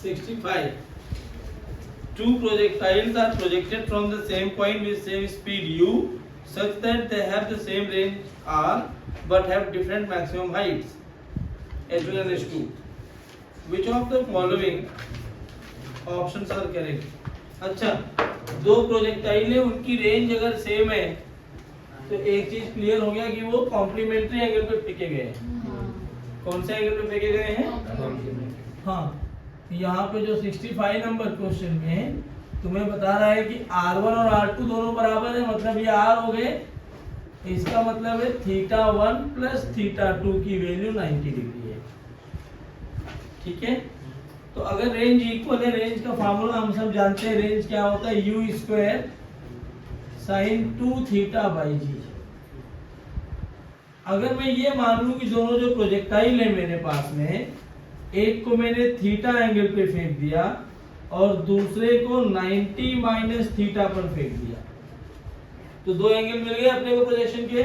65. Two projectiles are projected from the same point with same speed u, such that they have the same range r, but have different maximum heights h1 and h2. Which of the following options are correct? अच्छा, दो projectile है, उनकी range अगर same है तो एक चीज clear हो गया कि वो कॉम्प्लीमेंट्री एंगल पे फेंके गए हैं। कौन से एंगल पे फेंके गए हैं? हाँ, यहाँ पे जो 65 नंबर क्वेश्चन में तुम्हें बता रहा है कि R1 और R2 दोनों बराबर है, मतलब ये R हो गए, इसका मतलब है θ1 प्लस θ2 की वैल्यू 90 डिग्री है। ठीक है, तो अगर रेंज इक्वल है, रेंज का फार्मूला हम सब जानते हैं, रेंज क्या होता है, u स्क्वायर साइन 2θ बाई जी। अगर मैं ये मान लूं कि दोनों जो प्रोजेक्टाइल है मेरे पास में, एक को मैंने थीटा एंगल पे फेंक दिया और दूसरे को 90 माइनस थीटा पर फेंक दिया, तो दो एंगल मिल गए अपने को प्रोजेक्शन के।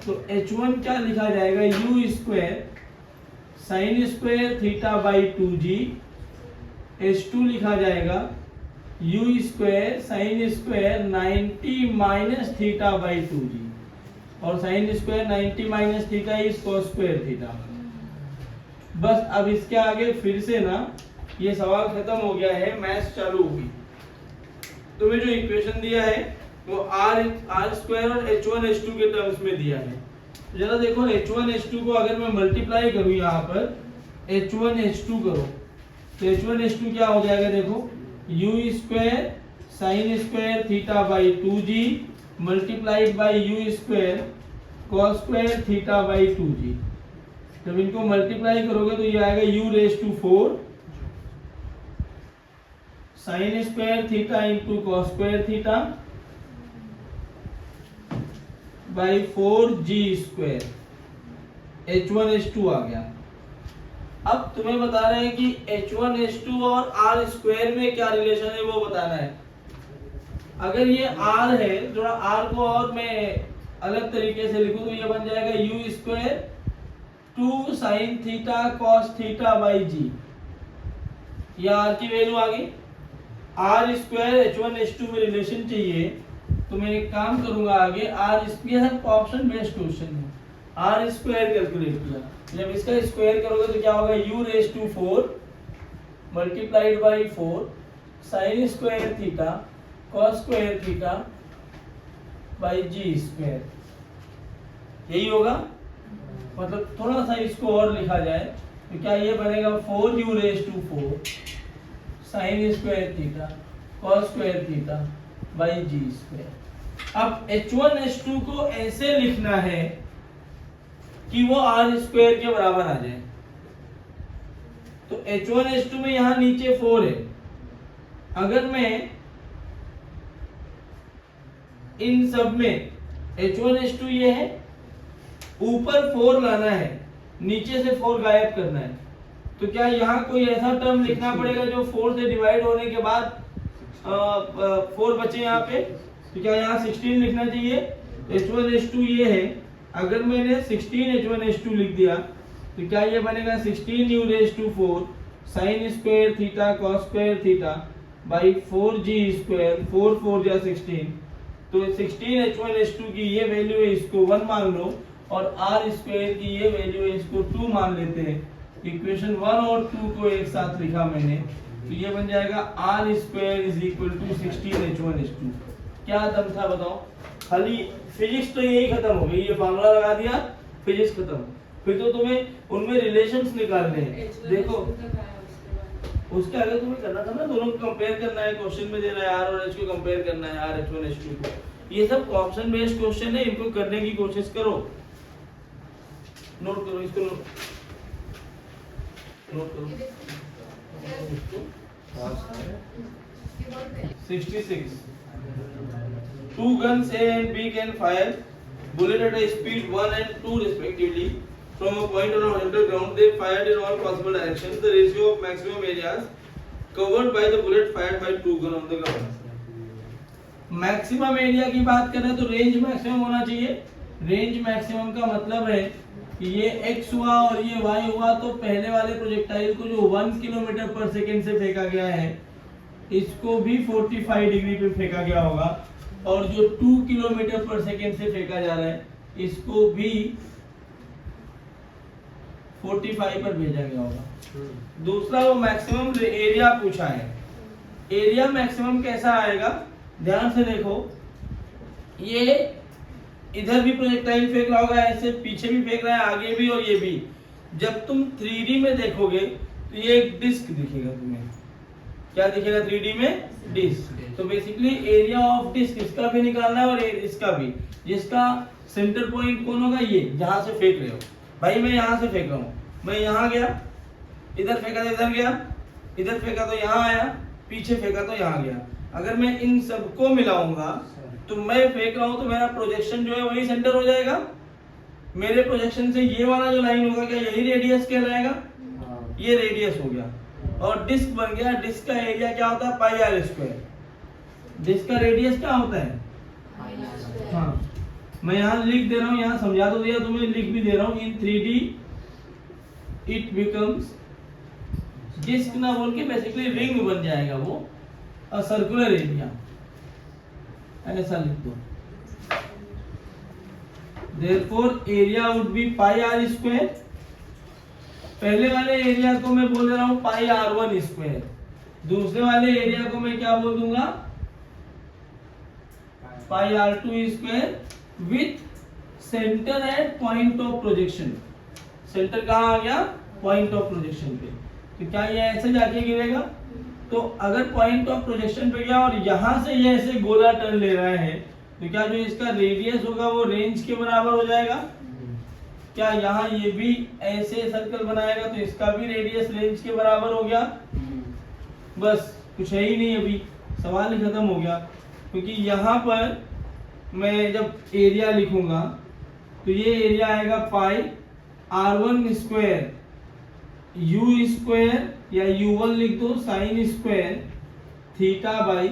तो h1 क्या लिखा जाएगा, u square sine square theta by 2g, h2 लिखा जाएगा u square sine square 90 minus theta by 2g, और sine square 90 minus theta is cos square theta. बस अब इसके आगे फिर से ना ये सवाल खत्म हो गया है, मैथ्स चालू होगी। तुम्हें जो इक्वेशन दिया है वो r स्क्वायर और h1 h2 के टर्म्स में दिया है। जरा देखो h1 h2 को अगर मैं मल्टीप्लाई करूं, यहाँ पर h1 h2 करो तो h1 h2 क्या हो जाएगा, देखो u square sine square theta by 2g multiplied by u square cos square theta by 2g। जब इनको मल्टीप्लाई करोगे तो ये आएगा u raise to 4 sine square theta into cos square theta by 4g square, h1 h2 आ गया। अब तुम्हें बता रहे हैं कि h1 h2 और r स्क्वायर में क्या रिलेशन है वो बताना है। अगर ये r है, थोड़ा r को और मैं अलग तरीके से लिखूं तो ये बन जाएगा u square 2 sine theta cos theta by g. ये r की वैल्यू आ गई। r स्क्वायर h1 h2 में रिलेशन चाहिए तो मैं एक काम करूंगा आगे, r square option based question है, r स्क्वायर कैलकुलेट किया, जब इसका स्क्वायर करोगे तो क्या होगा, u raise to 4 multiplied by 4 sine square theta cos square theta by g square, यही होगा। मतलब थोड़ा सा इसको और लिखा जाए तो क्या ये बनेगा 4u raise to 4 sine square theta cos square theta by g square. अब h1 h2 को ऐसे लिखना है कि वो r स्क्वायर के बराबर आ जाए। तो h1 h2 में यहां नीचे 4 है, अगर मैं इन सब में h1 h2 ये है, ऊपर 4 लाना है, नीचे से 4 गायब करना है, तो क्या यहाँ कोई ऐसा टर्म लिखना पड़ेगा जो 4 से डिवाइड होने के बाद 4 बचे यहाँ पे, तो क्या यहाँ 16 लिखना चाहिए। h1 h2 ये है, अगर मैंने 16 h1 h2 लिख दिया तो क्या ये बनेगा 16 u raise to 4 sine square theta cos square theta by 4g square, 4 4 जा 16, तो 16 h1 h2 की ये वैल्यू है, इसको 1 मान लो, और r स्क्वायर की ये वैल्यू है, इसको 2 मान लेते हैं। इक्वेशन 1 और 2 को एक साथ लिखा मैंने, तो ये बन जाएगा r square is equal to 16 h1 h2। क्या दम था बताओ, खाली फिजिक्स तो यही खत्म हो गई, ये फार्मूला लगा दिया, फिजिक्स खत्म। फिर तो तुम्हें उनमें रिलेशंस निकालने हैं। देखो उसके आगे तुम्हें करना था ना, दोनों को कंपेयर करना है, क्वेश्चन में दे रहा है r और h को कंपेयर करना है, r h1 h2 को। ये सब ऑप्शन बेस्ड क्वेश्चन है, इनको करने की कोशिश करो। नोट करो इसको, नोट करो। 66 Two guns A and B can fire bullet at a speed 1 and 2 respectively from a point on a horizontal ground. They fired in all possible directions. The ratio of maximum areas covered by the bullet fired by two gun on the ground. Maximum area की बात करें तो range maximum होना चाहिए, range maximum का मतलब है कि ये x हुआ और ये y हुआ, तो पहले वाले प्रोजेक्टाइल को जो 1 किलोमीटर पर सेकेंड से फेंका गया है इसको भी 45 डिग्री पे फेंका गया होगा, और जो 2 किलोमीटर पर सेकेंड से फेंका जा रहा है इसको भी 45 पर भेजा गया होगा। दूसरा वो मैक्सिमम एरिया पूछा है। एरिया मैक्सिमम कैसा आएगा, ध्यान से देखो, ये इधर भी प्रोजेक्टाइल फेंक रहा होगा, ऐसे पीछे भी फेंक रहा है, आगे भी और ये भी। जब तुम 3D में देखोगे तो ये एक डिस्क दिखेगा तुम्हें। क्या दिखेगा 3D में? डिस्क। तो बेसिकली एरिया ऑफ डिस्क इसका भी निकालना है और इसका भी, जिसका सेंटर पॉइंट कौन होगा, ये जहां से फेंक रहे हो। भाई मैं यहाँ से फेंक रहा हूँ, मैं यहाँ गया, इधर फेंका तो इधर गया, इधर फेंका तो यहाँ आया, पीछे फेंका तो यहाँ गया। अगर मैं इन सबको मिलाऊंगा तो मैं फेंक रहा हूँ तो मेरा प्रोजेक्शन जो है वही सेंटर हो जाएगा। मेरे प्रोजेक्शन से ये वाला जो लाइन होगा क्या यही रेडियस कहलाएगा? ये रेडियस हो गया और डिस्क बन गया। डिस्क का एरिया क्या होता है? पाई आर स्क्वायर। डिस्क का रेडियस क्या होता है? हाँ, मैं यहाँ लिख दे रहा हूँ, यहाँ समझा तो दिया तुम्हें, लिख भी दे रहा हूँ। इन 3D इट बिकम्स डिस्क ना बोल के बेसिकली रिंग बन जाएगा वो, अ सर्कुलर एरिया, ऐसा लिख दो। Therefore area would be pi r square. पहले वाले एरिया को मैं बोल रहा हूँ पाई r1 स्क्वायर, दूसरे वाले एरिया को मैं क्या बोल दूंगा? पाई r2 square with centre at point of projection. Centre कहाँ आ गया? पॉइंट ऑफ प्रोजेक्शन पे। तो क्या ये ऐसे जाके गिरेगा? तो अगर पॉइंट ऑफ प्रोजेक्शन पे गया और यहां से ये ऐसे गोला टर्न ले रहा है तो क्या जो इसका रेडियस होगा वो रेंज के बराबर हो जाएगा? क्या यहाँ ये भी ऐसे सर्कल बनाएगा तो इसका भी रेडियस रेंज के बराबर हो गया? बस कुछ है ही नहीं, अभी सवाल ही खत्म हो गया। क्योंकि यहाँ पर मैं जब एरिया लिखूंगा तो ये एरिया आएगा पाई r1 स्क्वायर u स्क्वायर या u1 लिख दो साइन स्क्वायर थीटा बाई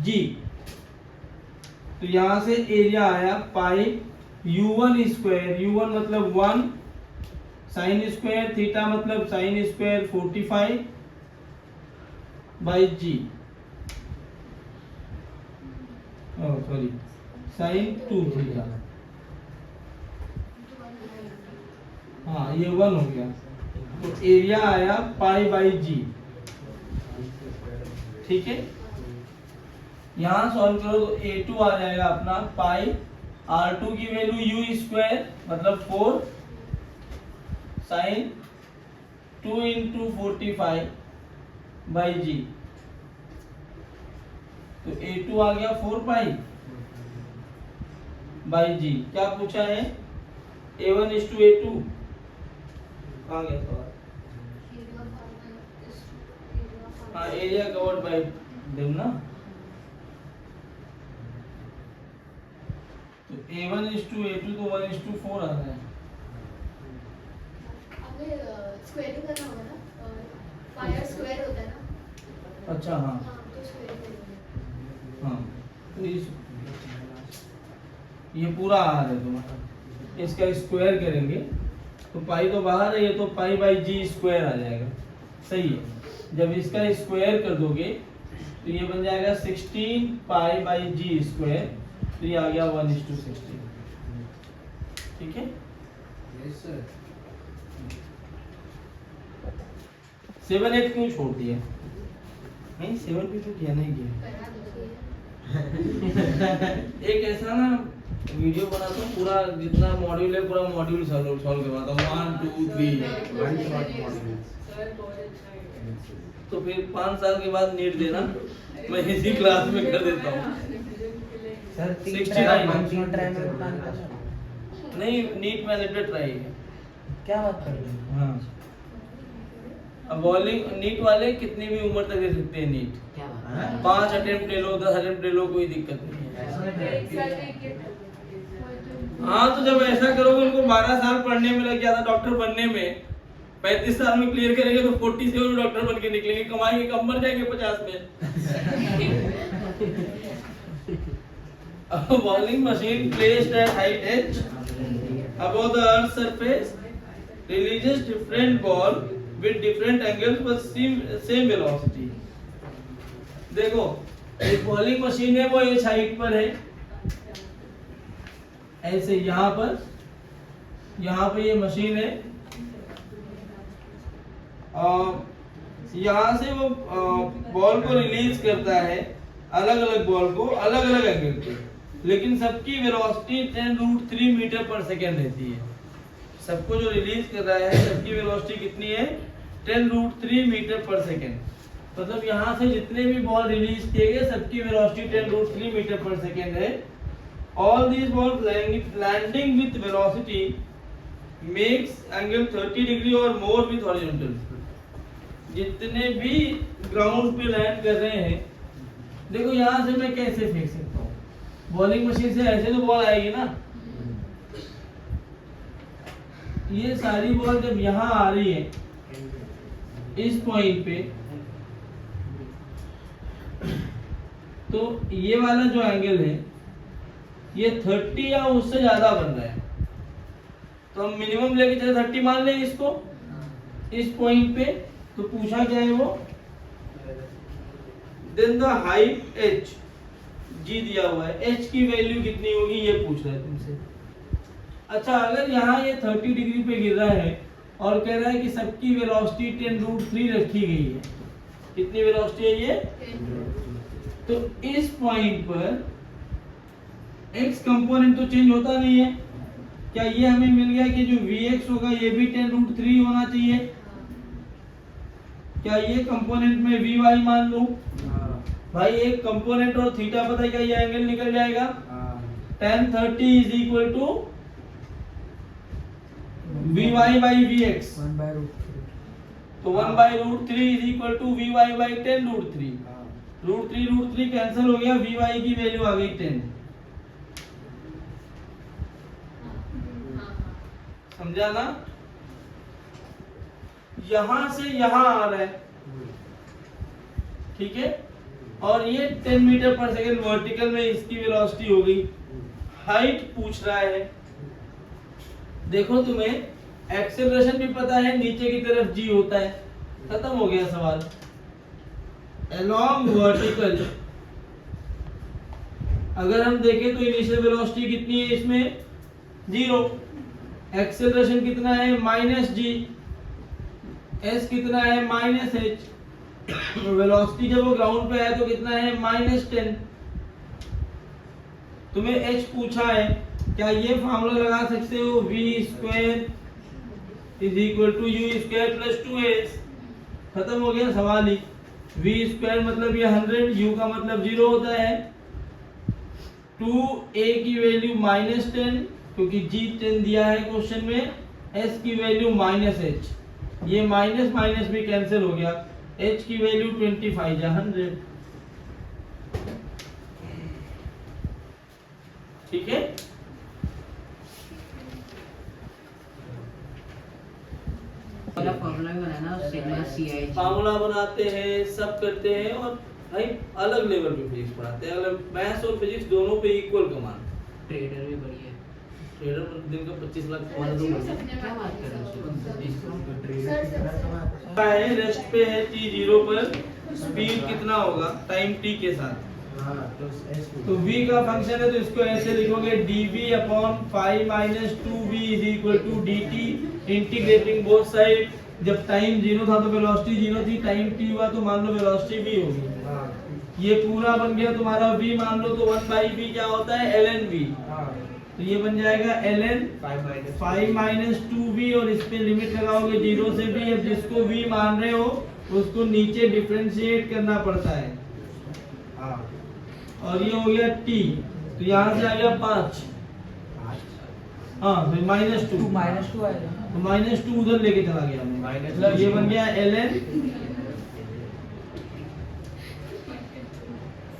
जी। तो यहां से एरिया आया पाई u1 स्क्वायर, u1 मतलब 1, साइन स्क्वायर थीटा मतलब sine square 45 by g, sorry sine 2 theta. हाँ ये 1 हो गया, तो एरिया आया पाई बाई जी। ठीक है, यहां सॉल्व करो तो a2 आ जाएगा अपना पाई r2 की वैल्यू u स्क्वायर मतलब 4 साइन 2 इंटू 45 बाई जी। तो a2 आ गया 4 पाई बाई जी। क्या पूछा है? a1 is to a2 कहाँ गया सवाल? हाँ, एरिया कवर्ड बाय देम ना। तो a1 is to a2 तो 1 is to 4 आ रहा है। आपने स्क्वायर करना होगा ना, पाई आर स्क्वायर होता है ना। अच्छा हाँ हाँ तो स्क्वायर करेंगे। हाँ, तो ये पूरा आ रहा है तुम्हारा, इसका स्क्वायर करेंगे तो पाई तो बाहर है, ये तो पाई बाई जी स्क्वायर आ जाएगा। सही है, जब इसका स्क्वायर कर दोगे तो ये बन जाएगा 16 पाई बाई जी स्क्वायर, तो ये आ गया 1:16। ठीक है, 7 8 क्यों छोड़ दिया? नहीं 7 भी तो किया नहीं किया। करा दो। एक ऐसा ना वीडियो बनाता हूँ, पूरा जितना मॉड्यूल है पूरा मॉड्यूल सॉल्व करवाता हूँ 1 2 3। तो फिर 5 साल के बाद नीट देना, मैं इसी क्लास में कर देता हूँ। सर 69 ट्राई में प्लान कर नहीं, नीट में अनलिमिटेड ट्राई है। क्या बात कर रहे हैं? हाँ, अब बॉलिंग नीट वाले कितनी भी उम्र तक दे सकते हैं नीट। क्या बात है? 5 अटेम्प्ट ले लो, 10 अटेम्प्ट ले लो, कोई दिक्कत नहीं है। हाँ, तो जब ऐसा करोगे, उनको 12 साल पढ़ने में लग गया था डॉक्टर बनने में, 35 साल में क्लियर करेंगे तो 40 से डॉक्टर बन के निकलेंगे, कमाएंगे कम, मर जाएंगे 50 में। Bowling machine placed at height H above the earth surface releases different ball with different angles but same velocity. देखो एक बॉलिंग मशीन है वो इस हाइट पर है, ऐसे यहाँ पे ये मशीन है, यहाँ से वो बॉल को रिलीज करता है, अलग अलग बॉल को अलग अलग एंगल पे, लेकिन सबकी वेलोसिटी 10√3 मीटर पर सेकेंड रहती है। सबको जो रिलीज कर रहा है सबकी वेलोसिटी कितनी है? 10√3 मीटर पर सेकेंड। मतलब यहाँ से जितने भी बॉल रिलीज किए गए सबकी वेलोसिटी 10√3 मीटर पर सेकेंड है। All these ball landing with velocity makes angle 30 degree और मोर विथ हॉरिजॉन्टल। जितने भी ग्राउंड पे लैंड कर रहे हैं, देखो यहाँ से मैं कैसे फेंक सकता हूँ, बॉलिंग मशीन से ऐसे तो बॉल आएगी ना। ये सारी बॉल जब यहाँ आ रही है इस पॉइंट पे, तो ये वाला जो एंगल है ये 30 या उससे ज्यादा बन रहा है, तो हम मिनिमम लेके चले 30 मान लें इसको इस पॉइंट पे। तो पूछा क्या है वो, then the height h g दिया हुआ है, h की वैल्यू कितनी होगी ये पूछ रहा है तुमसे। अच्छा, अगर यहाँ ये 30 डिग्री पे गिर रहा है और कह रहा है कि सबकी वेलोसिटी 10√3 रखी गई है, कितनी वेलोसिटी है ये? तो इस पॉइंट पर x कंपोनेंट तो चेंज होता नहीं है, क्या ये हमें मिल गया कि जो vx होगा ये भी 10√3 होना चाहिए? क्या ये कंपोनेंट में vy मान लूं? भाई एक कंपोनेंट और थीटा पता है क्या, ये एंगल निकल जाएगा। tan 30 is equal to vy by vx, तो 1/√3 is equal to vy by 10√3। √3 cancel हो गया, vy की वैल्यू आ गई 10। समझा ना? यहां से यहां आ रहा है, ठीक है, और ये 10 मीटर पर सेकेंड वर्टिकल में इसकी वेलोसिटी हो गई। हाइट पूछ रहा है, देखो तुम्हें एक्सेलरेशन भी पता है, नीचे की तरफ g होता है, खत्म हो गया सवाल। along वर्टिकल अगर हम देखें तो इनिशियल वेलोसिटी कितनी है इसमें? 0। एक्सेलरेशन कितना है? -g। s कितना है? -h। वेलोसिटी जब वो ग्राउंड पे है तो कितना है? -10। तुम्हें h पूछा है, क्या ये फार्मूला लगा सकते हो? v² is equal to u² plus 2s। खत्म हो गया सवाल ही। v² मतलब ये 100, u का मतलब 0 होता है। 2a की वैल्यू -10 क्योंकि g 10 दिया है क्वेश्चन में, s की वैल्यू -h, ये माइनस माइनस भी कैंसिल हो गया, h की वैल्यू 25 या 100। ठीक है, फार्मूला बनाते हैं, सब करते हैं, और भाई अलग लेवल पे फिजिक्स पढ़ाते हैं, अलग मैथ्स और फिजिक्स दोनों पे इक्वल कमान। ट्रेडर भी बढ़िया है, ट्रेडर पर दिन का 25 लाख कमा दो। क्या बात कर रहे हो? है रेस्ट पे है t0 पर, स्पीड कितना होगा टाइम t के साथ? तो v का फंक्शन है तो इसको ऐसे लिखोगे dv upon 5 - 2v is equal to dt, integrating both side. जब टाइम 0 था तो वेलोसिटी 0 थी, टाइम t हुआ तो मान लो वेलोसिटी v होगी। ये पूरा बन गया तुम्हारा v, मान लो तो 1/v क्या होता है? ln v। तो ये बन जाएगा ln 5 - 2v, और इस पे लिमिट लगाओगे 0 से v। अब जिसको v मान रहे हो उसको नीचे डिफरेंशिएट करना पड़ता है, और ये हो गया t, तो यहाँ से आ गया 5। हाँ, फिर -2 आएगा, तो -2 उधर लेके चला गया मैं, मतलब ये बन गया ln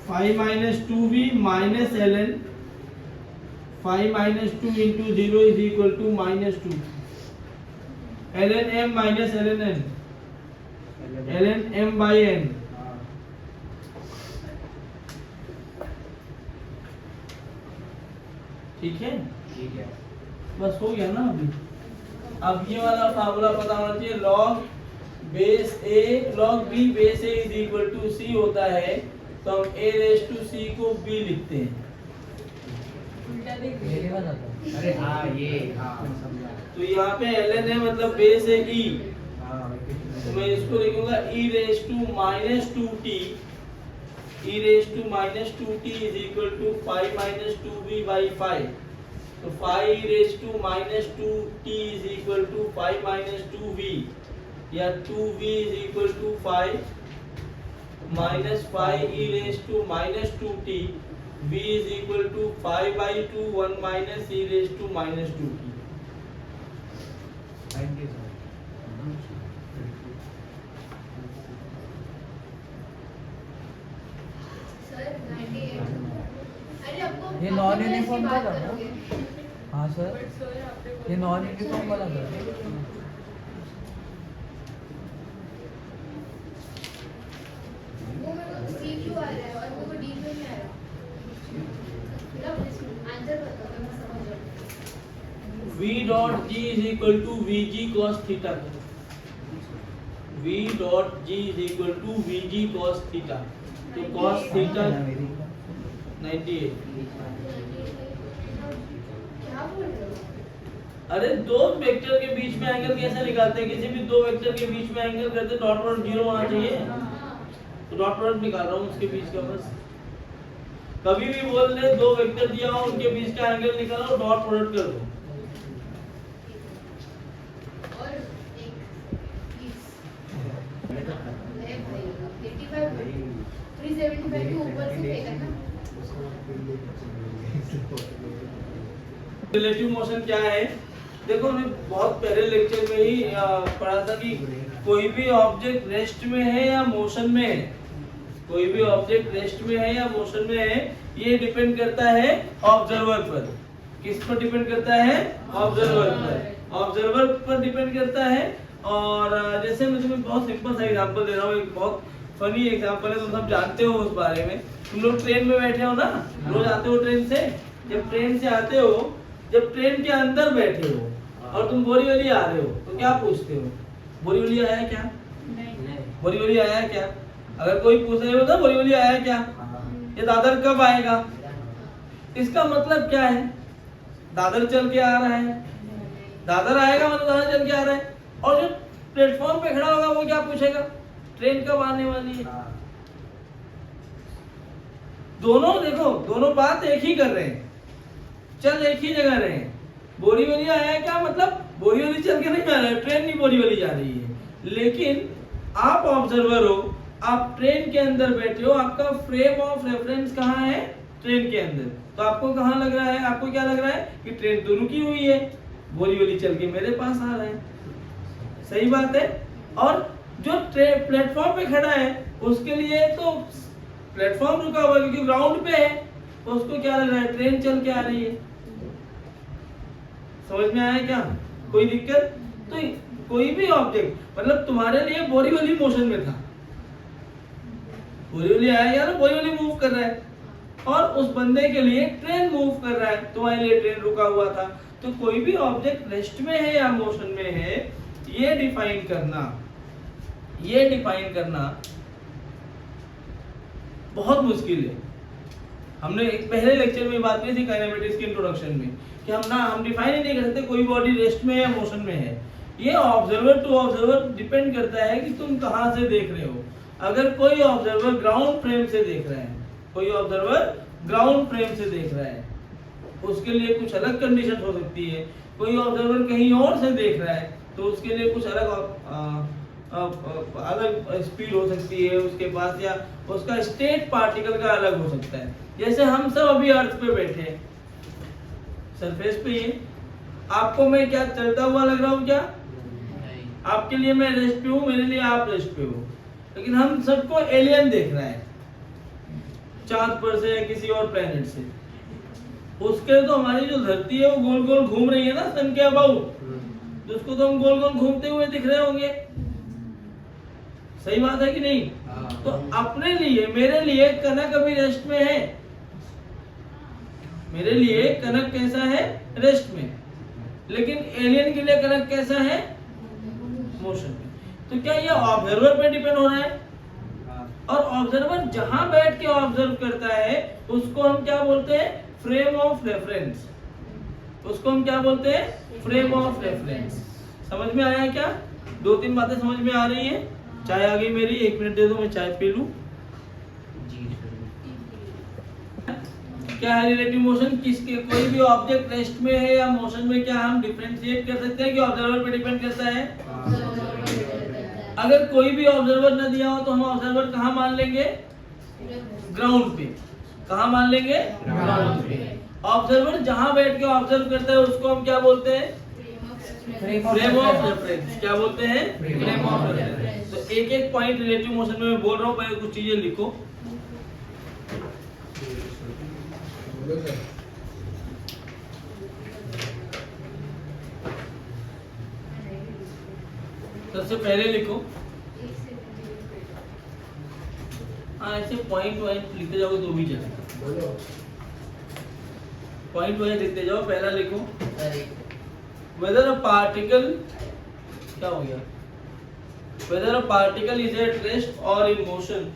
5 - 2v minus ln 5 - 2 into 0 is equal to -2 ln m minus ln n, ln m by n। ठीक है, ठीक है। बस हो गया ना अभी। अब ये वाला फार्मूला पता होना चाहिए, log base a log b base a is equal to c होता है, तो हम a रेज टू c को b लिखते हैं। मेरे वाला था। अरे हाँ ये हाँ समझा। तो यहाँ पे ln है मतलब बेस है e, तो मैं इसको लिखूंगा e raise to minus 2t, e raise to minus 2t is equal to 5 minus 2b by 5। तो 5 raise to minus 2t is equal to 5 minus 2v, या 2v is equal to 5 minus 5 e raise to minus 2t, v is equal to 5 by 2 1 minus e raise to minus 2t। Thank you sir. Sir 98। अरे आपको ये आपको non मैं इसकी uniform बात का था ना? करोगे। हाँ सर, ये नॉन यूनिफॉर्म वाला था। वो मेरे को C क्यों आ रहा है और मेरे को D क्यों नहीं आ रहा? मतलब आंसर बताओ तो मैं समझ जाऊँ। v dot g is equal to vg cos theta, v dot g is equal to vg cos theta. तो cos थीटा 98। क्या बोल रहे हो? अरे दो वेक्टर के बीच में एंगल कैसे निकालते हैं? किसी भी दो वेक्टर के बीच में एंगल करते डॉट प्रोडक्ट 0 होना चाहिए, तो डॉट प्रोडक्ट निकाल रहा हूँ उसके बीच का। बस कभी भी बोल दे दो वेक्टर दिया हो उनके बीच का एंगल निकालो, डॉट प्रोडक्ट कर दो। और एक 20 है भाई 85 375 के ऊपर से फेंका ना। रिलेटिव मोशन क्या है? देखो हमने बहुत पहले लेक्चर में ही पढ़ा था कि कोई भी ऑब्जेक्ट रेस्ट में है या मोशन में है, कोई भी ऑब्जेक्ट रेस्ट में है या मोशन में है, ये डिपेंड करता है ऑब्जर्वर पर। किस पर डिपेंड करता है? ऑब्जर्वर पर। ऑब्जर्वर पर डिपेंड करता है। और जैसे मैं तुम्हें बहुत सिंपल सा एग्जांपल दे रहा हूँ, एक बहुत फनी एग्जांपल है, तुम सब जानते हो उस बारे में। तुम लोग ट्रेन में बैठे हो ना, रोज आते हो ट्रेन से। जब ट्रेन से आते हो, जब ट्रेन के अंदर बैठे हो और तुम बोरीवली आ रहे हो, तो क्या पूछते हो? बोरीवली आया क्या? बोरीवली आया क्या? अगर कोई पूछ रहे हो ना बोरीवली आया क्या, ये दादर कब आएगा, इसका मतलब क्या है? दादर चल के आ रहा है, दादर आएगा मतलब दादर चल के आ रहा है। और जो प्लेटफॉर्म पे खड़ा होगा वो क्या पूछेगा? ट्रेन कब आने वाली है। दोनों देखो, दोनों बात एक ही कर रहे हैं, चल एक ही जगह रहे हैं। बोरीवली आया क्या मतलब बोरीवली चल के नहीं जा रहा है, ट्रेन नहीं बोरीवली जा रही है। लेकिन आप ऑब्जर्वर हो, आप ट्रेन के अंदर बैठे हो, आपका फ्रेम ऑफ रेफरेंस कहाँ है? ट्रेन के अंदर। तो आपको कहाँ लग रहा है? आपको क्या लग रहा है कि ट्रेन तो रुकी हुई है, बोरीवली चल के मेरे पास आ रहा है। सही बात है। और जो प्लेटफॉर्म पे खड़ा है उसके लिए तो प्लेटफॉर्म रुका हुआ है क्योंकि ग्राउंड पे है, तो उसको क्या लग रहा है? ट्रेन चल के आ रही है। समझ में आया क्या? कोई दिक्कत? तो कोई भी ऑब्जेक्ट मतलब तुम्हारे लिए बोरीवली मोशन में था, बोरीवली आया या ना, बोरीवली मूव कर रहा है, और उस बंदे के लिए ट्रेन मूव कर रहा है, तुम्हारे लिए ट्रेन रुका हुआ था। तो कोई भी ऑब्जेक्ट रेस्ट में है या मोशन में है, ये डिफाइन करना बहुत मुश्किल है। हमने एक पहले लेक्चर में बात की थी काइनेमेटिक्स के इंट्रोडक्शन में कि हम डिफाइन ही नहीं कर सकते कोई बॉडी रेस्ट में है या मोशन में है। ये ऑब्जर्वर टू ऑब्जर्वर डिपेंड करता है कि तुम कहां से देख रहे हो। अगर कोई ऑब्जर्वर ग्राउंड फ्रेम से देख रहा है, कोई ऑब्जर्वर ग्राउंड फ्रेम से देख रहा है, उसके लिए कुछ अलग कंडीशन हो सकती है। कोई ऑब्जर्वर कहीं और से देख रहा है तो उसके लिए कुछ अलग स्पीड हो सकती है उसके पास, या उसका स्टेट पार्टिकल का अलग हो सकता है। जैसे हम सब अभी अर्थ पे बैठे हैं, सरफेस पे ही, आपको मैं क्या चलता हुआ लग रहा हूँ क्या? आपके लिए मैं रेस्ट पे हूँ, मेरे लिए आप रेस्ट पे हो, लेकिन हम सबको एलियन देख रहा है चांद पर से या किसी और प्लेनेट से। उसके तो हमारी जो धरती है वो गोल गोल घूम रही है ना सन के अबाउट, तो उसको तो हम गोल गोल घूमते हुए दिख रहे होंगे। सही बात है कि नहीं? तो अपने लिए, मेरे लिए कनक अभी रेस्ट में है, मेरे लिए कनक कैसा है? रेस्ट में। लेकिन एलियन के लिए करंट कैसा है? मोशन में। तो क्या ये ऑब्जर्वर पे डिपेंड हो रहा है? और ऑब्जर्वर जहां बैठ के ऑब्जर्व करता है उसको हम क्या बोलते हैं? Frame of reference. उसको हम क्या बोलते हैं? Frame of reference. समझ में आया क्या? 2-3 बातें समझ में आ रही है? चाय आ गई मेरी, 1 मिनट दे दो मैं चाय पी लूं। क्या है रिलेटिव मोशन? किसके कोई भी ऑब्जेक्ट रेस्ट में है या मोशन में, क्या हम डिफरेंशिएट कर सकते हैं कि ऑब्जर्वर पे डिपेंड करता है? अगर कोई भी ऑब्जर्वर न दिया हो तो हम ऑब्जर्वर कहाँ मान लेंगे? ग्राउंड पे। कहाँ मान लेंगे? ग्राउंड पे। ऑब्जर्वर जहां बैठ के ऑब्जर्व करता है उसको हम क्या बोलते हैं? Frame of reference. क्या बोलते हैं? Frame of reference. तो एक एक पॉइंट रिलेटिव मोशन में मैं बोल रहा हूँ, पहले कुछ चीजें लिखो। सबसे पहले लिखो, हाँ ऐसे पॉइंट वाइज लिखते जाओगे तो भी चलेगा। पॉइंट वाइज लिखते जाओ। पहला लिखो, वेदर अ पार्टिकल, क्या हो गया? Whether a particle is at rest और in motion,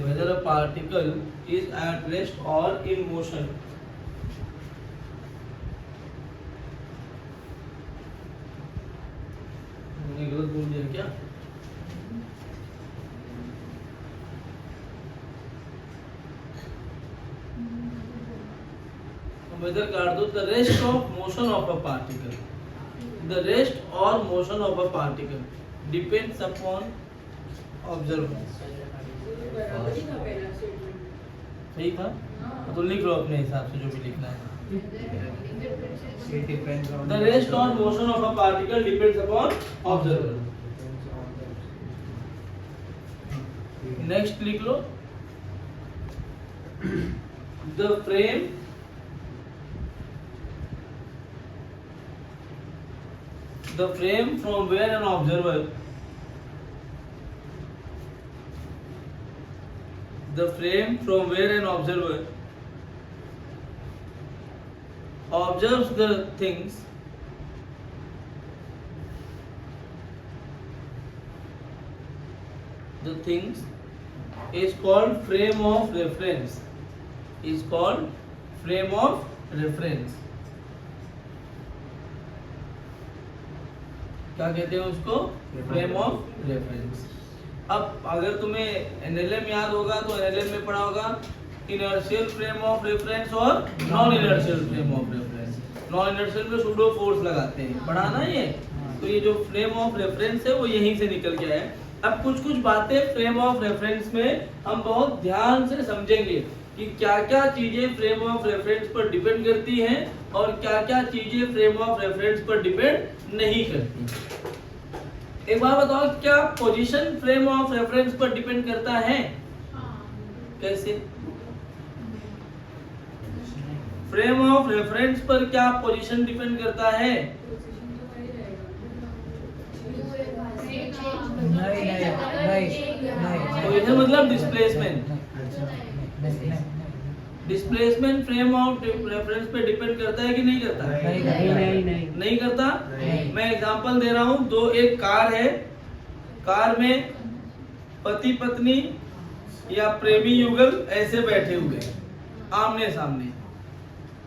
whether a particle is at rest or in motion, मैंने गलत बोल दिया क्या? whether काट दो, the rest of motion of a particle, the rest or motion of a particle depends upon observance। सही था? तो लिख लो अपने हिसाब से जो भी लिखना है। The rest or motion of a particle depends upon observer। Next लिख लो, the frame from where an observer observes the things is called frame of reference। is called frame of reference। क्या कहते हैं उसको? Frame of reference. अब अगर तुम्हें NLM याद होगा तो एनएलएम में पढ़ा होगा इनर्शियल फ्रेम ऑफ रेफरेंस और non inertial frame of reference. Non inertial में सूडो फोर्स लगाते हैं, पढ़ा ना ये? तो ये जो फ्रेम ऑफ रेफरेंस है वो यहीं से निकल के आया है। अब कुछ कुछ बातें फ्रेम ऑफ रेफरेंस में हम बहुत ध्यान से समझेंगे कि क्या क्या चीजें फ्रेम ऑफ रेफरेंस पर डिपेंड करती हैं और क्या क्या चीजें फ्रेम ऑफ रेफरेंस पर डिपेंड नहीं करती। एक बार बताओ, क्या पोजीशन फ्रेम ऑफ रेफरेंस पर डिपेंड करता है? कैसे? फ्रेम ऑफ रेफरेंस पर क्या पोजीशन डिपेंड करता है? पोजीशन मतलब displacement. Displacement frame of reference पे डिपेंड करता है कि नहीं करता? नहीं करता। मैं एग्जांपल दे रहा हूँ। एक कार है, कार में पति पत्नी या प्रेमी युगल ऐसे बैठे हुए आमने सामने।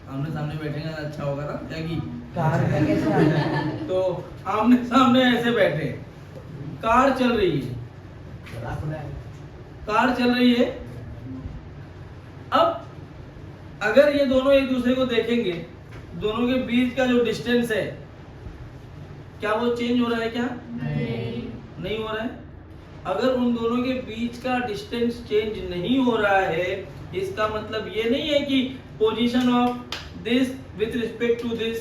आमने सामने बैठेंगे अच्छा होगा ना? क्या की कार में कैसे आना? तो आमने सामने ऐसे बैठे, कार चल रही है, कार चल रही है। अब अगर ये दोनों एक दूसरे को देखेंगे, दोनों के बीच का जो डिस्टेंस है क्या वो चेंज हो रहा है? क्या नहीं हो रहा है। अगर उन दोनों के बीच का डिस्टेंस चेंज नहीं हो रहा है, इसका मतलब ये नहीं है कि position of this with respect to this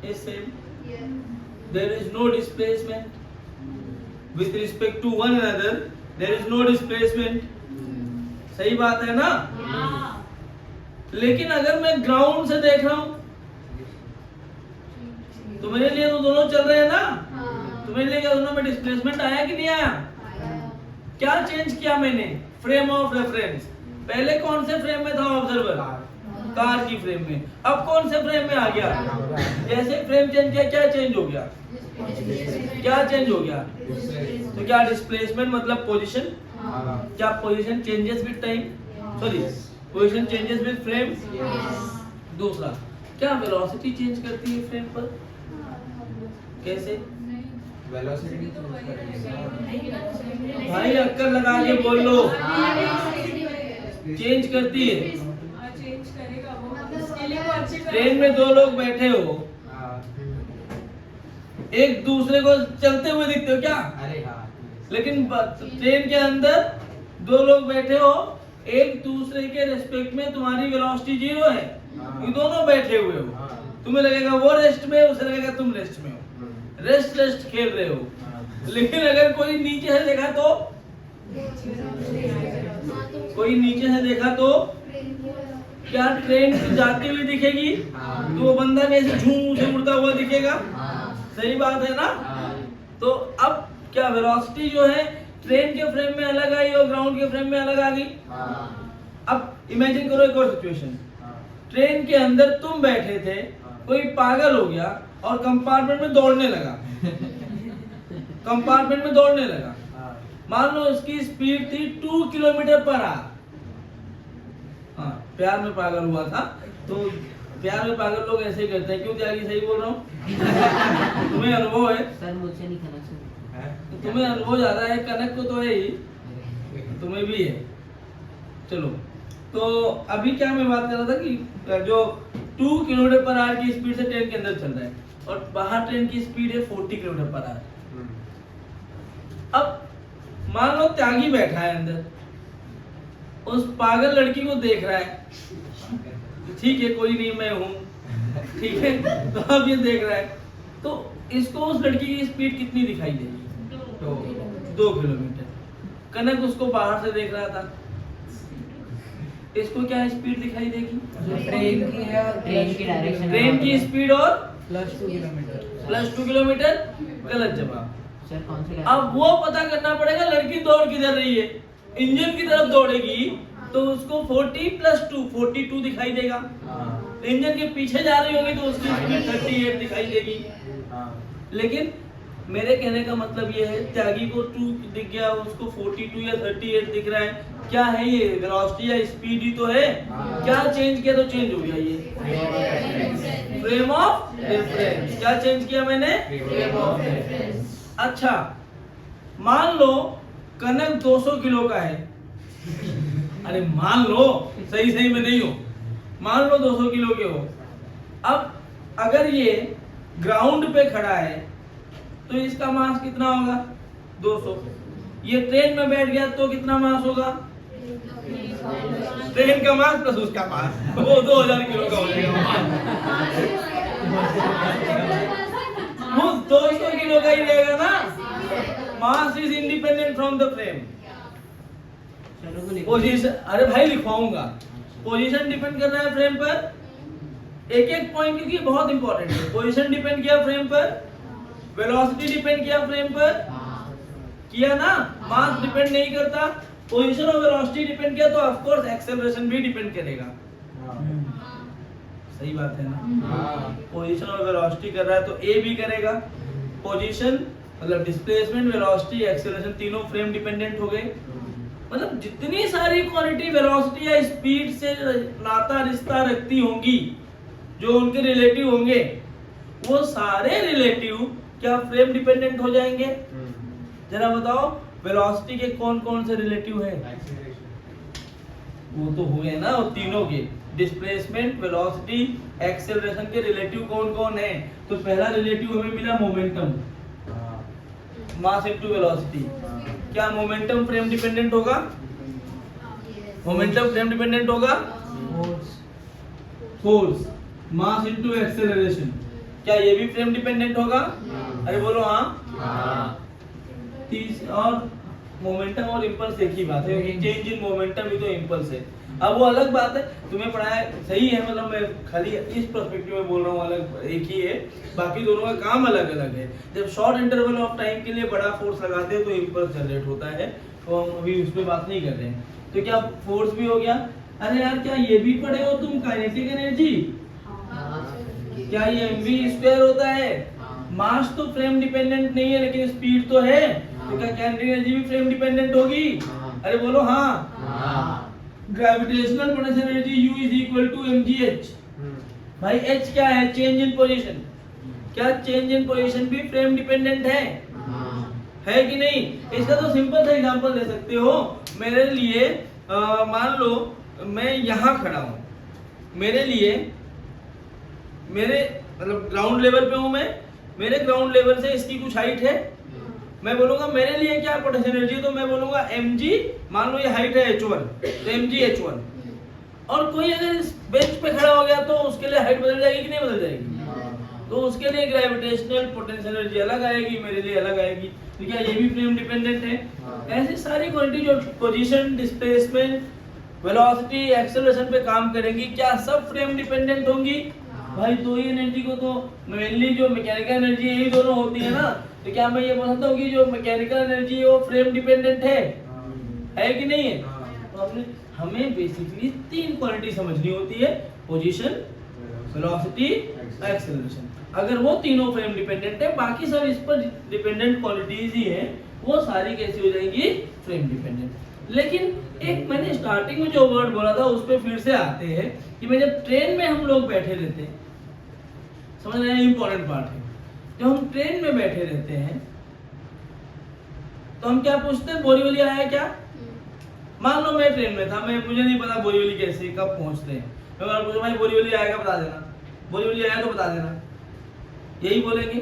is same. There is no displacement with respect to one another, there is no displacement. सही बात है ना? लेकिन अगर मैं ग्राउंड से देख रहा हूं तो मेरे लिए तो दोनों चल रहे हैं ना? तो मेरे लिए क्या दोनों में डिस्प्लेसमेंट आया कि नहीं आया? क्या चेंज किया मैंने? Frame of reference. पहले कौन से फ्रेम में था ऑब्जर्वर? कार की फ्रेम में। अब कौन से फ्रेम में आ गया? जैसे फ्रेम चेंज किया, क्या चेंज हो गया? क्या चेंज हो गया? तो क्या डिस्प्लेसमेंट मतलब पोजीशन? क्या position changes with time? Sorry, position changes with frame. दूसरा, क्या वेलोसिटी चेंज करती है फ्रेम पर? कैसे? वेलोसिटी भाई अक्कल लगा के बोल लो। चेंज करती है। चेंज करेगा वो, इसके लिए वो अच्छी तरह ट्रेन में दो लोग बैठे हो, एक दूसरे को चलते हुए दिखते हो क्या? अरे हाँ, लेकिन ट्रेन के अंदर दो लोग बैठे हो, एक दूसरे के रिस्पेक्ट में तुम्हारी वेलोसिटी 0 है। ये दोनों बैठे हुए हो, तुम्हें लगेगा वो रेस्ट में, उसे लगेगा तुम रेस्ट में हो। रेस्ट खेल रहे हो। लेकिन अगर कोई नीचे से देखा तो, कोई नीचे से देखा तो क्या ट्रेन जाती हुई दिखेगी? तो वो बंदा भी ऐसे झूम से उड़ता हुआ दिखेगा। सही बात है ना? तो अब क्या वेलोसिटी जो है ट्रेन के फ्रेम में अलग आई और ग्राउंड के फ्रेम में अलग आ गई। अब इमेजिन करो एक और सिचुएशन। ट्रेन के अंदर तुम बैठे थे, कोई पागल हो गया और कंपार्टमेंट में दौड़ने लगा। कंपार्टमेंट में दौड़ने लगा। मान लो उसकी स्पीड थी 2 किलोमीटर पर आवर। हाँ, प्यार में पागल हुआ था। तो प्यार में पागल लोग ऐसे ही करते हैं। क्यों त्यागी? सही बोल रहा हूँ? तुम्हें अनुभव है सर, मुझसे नहीं खाना चाहिए। तो तुम्हें अनुभव ज्यादा है, कनक को तो है ही, तुम्हें भी है। चलो, तो अभी क्या मैं बात कर रहा था कि जो 2 किलोमीटर पर आवर की स्पीड से ट्रेन के अंदर चल रहा है और बाहर ट्रेन की स्पीड है 40 किलोमीटर पर आवर। अब मान लो त्यागी बैठा है अंदर, उस पागल लड़की को देख रहा है। ठीक है, कोई नहीं, मैं हूं, ठीक है। तो अब ये देख रहा है, तो इसको उस लड़की की स्पीड कितनी दिखाई देगी? 2 किलोमीटर। कनक उसको बाहर से देख रहा था, इसको क्या स्पीड दिखाई देगी? ट्रेन की है, ट्रेन की डायरेक्शन, ट्रेन की स्पीड और +2 किलोमीटर। +2 किलोमीटर। गलत जवाब। सर कौन से? अब वो पता करना पड़ेगा लड़की दौड़ किधर रही है। इंजन की तरफ दौड़ेगी तो उसको 40 + 2 42 दिखाई देगा। इंजन के पीछे जा रही होगी तो उसकी स्पीड 38 दिखाई देगी। लेकिन मेरे कहने का मतलब ये है, त्यागी को 2 दिख गया, उसको 42 या 38 दिख रहा है। क्या है ये? वेलोसिटी या स्पीड ही तो है। क्या चेंज किया तो चेंज हो गया ये? Frame of reference. क्या चेंज किया मैंने? अच्छा, मान लो कनक 200 किलो का है। अरे मान लो, सही में नहीं हो, मान लो 200 किलो के हो। अब अगर ये ग्राउंड पे खड़ा है तो इसका मास कितना होगा? 200। ये ट्रेन में बैठ गया तो कितना मास होगा? ट्रेन का मास प्लस उसका मास, वो 2000 किलो का हो जाएगा। वो 200 किलो का ही रहेगा ना। Mass is independent from the frame. Position, अरे भाई लिखवाऊंगा। पोजीशन डिपेंड कर रहा है फ्रेम पर। एक पॉइंट, क्योंकि बहुत इंपॉर्टेंट है। पोजीशन डिपेंड किया फ्रेम पर, वेलोसिटी डिपेंड किया फ्रेम पर, किया ना। मास डिपेंड नहीं करता। पोजीशन और वेलोसिटी डिपेंड किया तो ऑफ कोर्स एक्सेलरेशन भी डिपेंड करेगा। सही बात है ना? पोजीशन और वेलोसिटी कर रहा है तो ए भी करेगा। पोजीशन मतलब डिस्प्लेसमेंट, वेलोसिटी, एक्सेलरेशन तीनों फ्रेम डिपेंडेंट हो गए। मतलब जितनी सारी क्वांटिटी वेलोसिटी या स्पीड से नाता रिश्ता रखती होंगी, जो उनके रिलेटिव होंगे, वो सारे रिलेटिव क्या फ्रेम डिपेंडेंट हो जाएंगे? जरा बताओ, वेलोसिटी के कौन कौन से रिलेटिव है? वो तो हो गए ना, वो तीनों के। डिस्प्लेसमेंट, वेलोसिटी, एक्सेलरेशन के रिलेटिव कौन कौन है? तो पहला रिलेटिव हमें मिला मोमेंटम, मास इनटू वेलोसिटी। क्या मोमेंटम फ्रेम डिपेंडेंट होगा? मोमेंटम फ्रेम डिपेंडेंट होगा। फोर्स, मास इनटू एक्सेलरेशन, क्या ये भी फ्रेम डिपेंडेंट होगा? अरे बोलो हाँ। और मोमेंटम और इंपल्स एक ही बात है। चेंज इन मोमेंटम ही तो इंपल्स है। अब वो अलग बात है, तुम्हें पढ़ाया सही है, मतलब मैं खाली इस पर्सपेक्टिव में बोल रहा हूँ, अलग एक ही है, बाकी दोनों का काम अलग अलग है। जब शॉर्ट इंटरवल ऑफ टाइम के लिए बड़ा फोर्स लगाते हैं तो इंपल्स जनरेट होता है, तो हम अभी उस पर बात नहीं कर रहे हैं। तो क्या फोर्स भी हो गया? अरे यार क्या ये भी पढ़े हो तुम काइनेटिक एनर्जी? क्या ये mv² होता है? मास तो फ्रेम डिपेंडेंट नहीं है लेकिन स्पीड तो है, तो क्या काइनेटिक एनर्जी भी फ्रेम डिपेंडेंट होगी? अरे बोलो हाँ। Gravitational potential energy U is equal to mgh। भाई h क्या है? Change in position. क्या चेंज इन पोजीशन भी फ्रेम डिपेंडेंट है कि नहीं? इसका तो सिंपल सा एग्जांपल दे सकते हो। मेरे लिए मान लो मैं यहाँ खड़ा हूँ, मेरे लिए मेरे मतलब ग्राउंड लेवल पे हूँ मैं, मेरे ग्राउंड लेवल से इसकी कुछ हाइट है, मैं बोलूंगा मेरे लिए क्या पोटेंशियल एनर्जी, तो मैं बोलूंगा mg, मान लो ये हाइट है h1, तो mg h1। और कोई अगर इस बेंच पे खड़ा हो गया तो उसके लिए हाइट बदल जाएगी कि नहीं बदल जाएगी? तो उसके लिए ग्रेविटेशनल पोटेंशियल एनर्जी अलग आएगी, मेरे लिए अलग आएगी। तो क्या ये भी फ्रेम डिपेंडेंट है? ऐसी सारी क्वांटिटी जो पोजीशन, डिस्प्लेसमेंट, वेलोसिटी, एक्सेलरेशन पे काम करेंगी, क्या सब फ्रेम डिपेंडेंट होंगी? भाई दो ही एनर्जी को तो मेनली जो मैकेनिकल एनर्जी यही दोनों होती है ना, तो क्या मैं ये बोल सकता हूँ कि जो मैकेनिकल एनर्जी है वो फ्रेम डिपेंडेंट है कि नहीं है? तो हमें बेसिकली तीन क्वांटिटी समझनी होती है, पोजीशन, वेलोसिटी, एक्सेलरेशन। अगर वो तीनों फ्रेम डिपेंडेंट है, बाकी सब इस पर डिपेंडेंट क्वांटिटीज ही हैं, वो सारी कैसी हो जाएंगी? Frame dependent. लेकिन एक मैंने स्टार्टिंग में जो वर्ड बोला था उस पर फिर से आते हैं कि मैं जब ट्रेन में हम लोग बैठे रहते हैं, समझ रहे हैं, इंपॉर्टेंट पार्ट है, जब हम ट्रेन में बैठे रहते हैं तो हम क्या पूछते हैं? बोरीवली आया क्या? मान लो मैं ट्रेन में था, मुझे नहीं पता बोरीवली कैसे कब पहुंचते हैं, मैं पूछूं भाई बोरीवली आएगा बता देना, बोरीवली आया तो बता देना, यही बोलेंगे।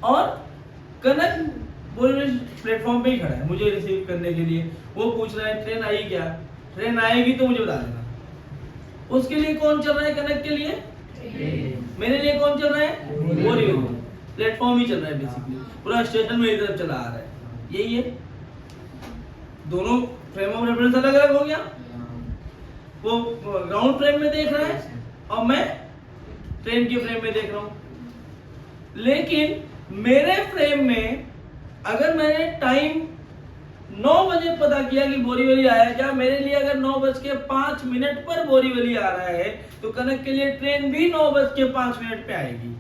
और कनक बोरीवली प्लेटफॉर्म पे ही खड़ा है मुझे रिसीव करने के लिए, वो पूछ रहा है ट्रेन आई क्या? ट्रेन आएगी तो मुझे बता देना। उसके लिए कौन चल रहा है? कनक के लिए मेरे लिए कौन चल रहा है? बोरीवली प्लेटफॉर्म ही चल रहा है, बेसिकली पूरा स्टेशन मेरी तरफ चला आ रहा है, यही है। दोनों फ्रेम ऑफ रेफरेंस अलग अलग हो गया, वो ग्राउंड फ्रेम में देख रहा है और मैं ट्रेन के फ्रेम में देख रहा हूं। लेकिन मेरे फ्रेम में अगर मैंने टाइम 9 बजे पता किया कि बोरीवली आया क्या, मेरे लिए अगर 9:05 पर बोरीवली आ रहा है तो कनक के लिए ट्रेन भी 9:05 पे आएगी।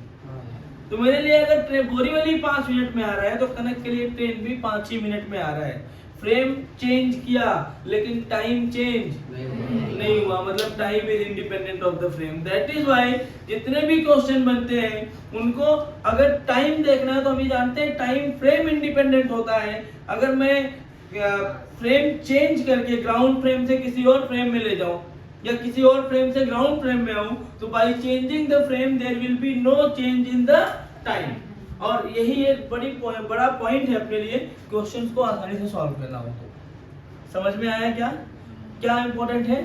तो मेरे लिए अगर बोरीवली 5 मिनट में आ रहा है तो कनक के लिए ट्रेन भी 5 ही मिनट में आ रहा है। फ्रेम चेंज किया लेकिन टाइम चेंज नहीं हुआ, मतलब time is independent of the frame. That is why जितने भी क्वेश्चन बनते हैं उनको अगर टाइम देखना है तो हम ये जानते हैं टाइम फ्रेम इंडिपेंडेंट होता है। अगर मैं फ्रेम चेंज करके ग्राउंड फ्रेम से किसी और फ्रेम में ले जाऊं या किसी और फ्रेम से ग्राउंड फ्रेम में आऊं तो by changing the frame there will be no change in the time. और यही एक बड़ा पॉइंट है अपने लिए क्वेश्चंस को आसानी से सॉल्व करना हो तो। समझ में आया क्या क्या इंपॉर्टेंट है?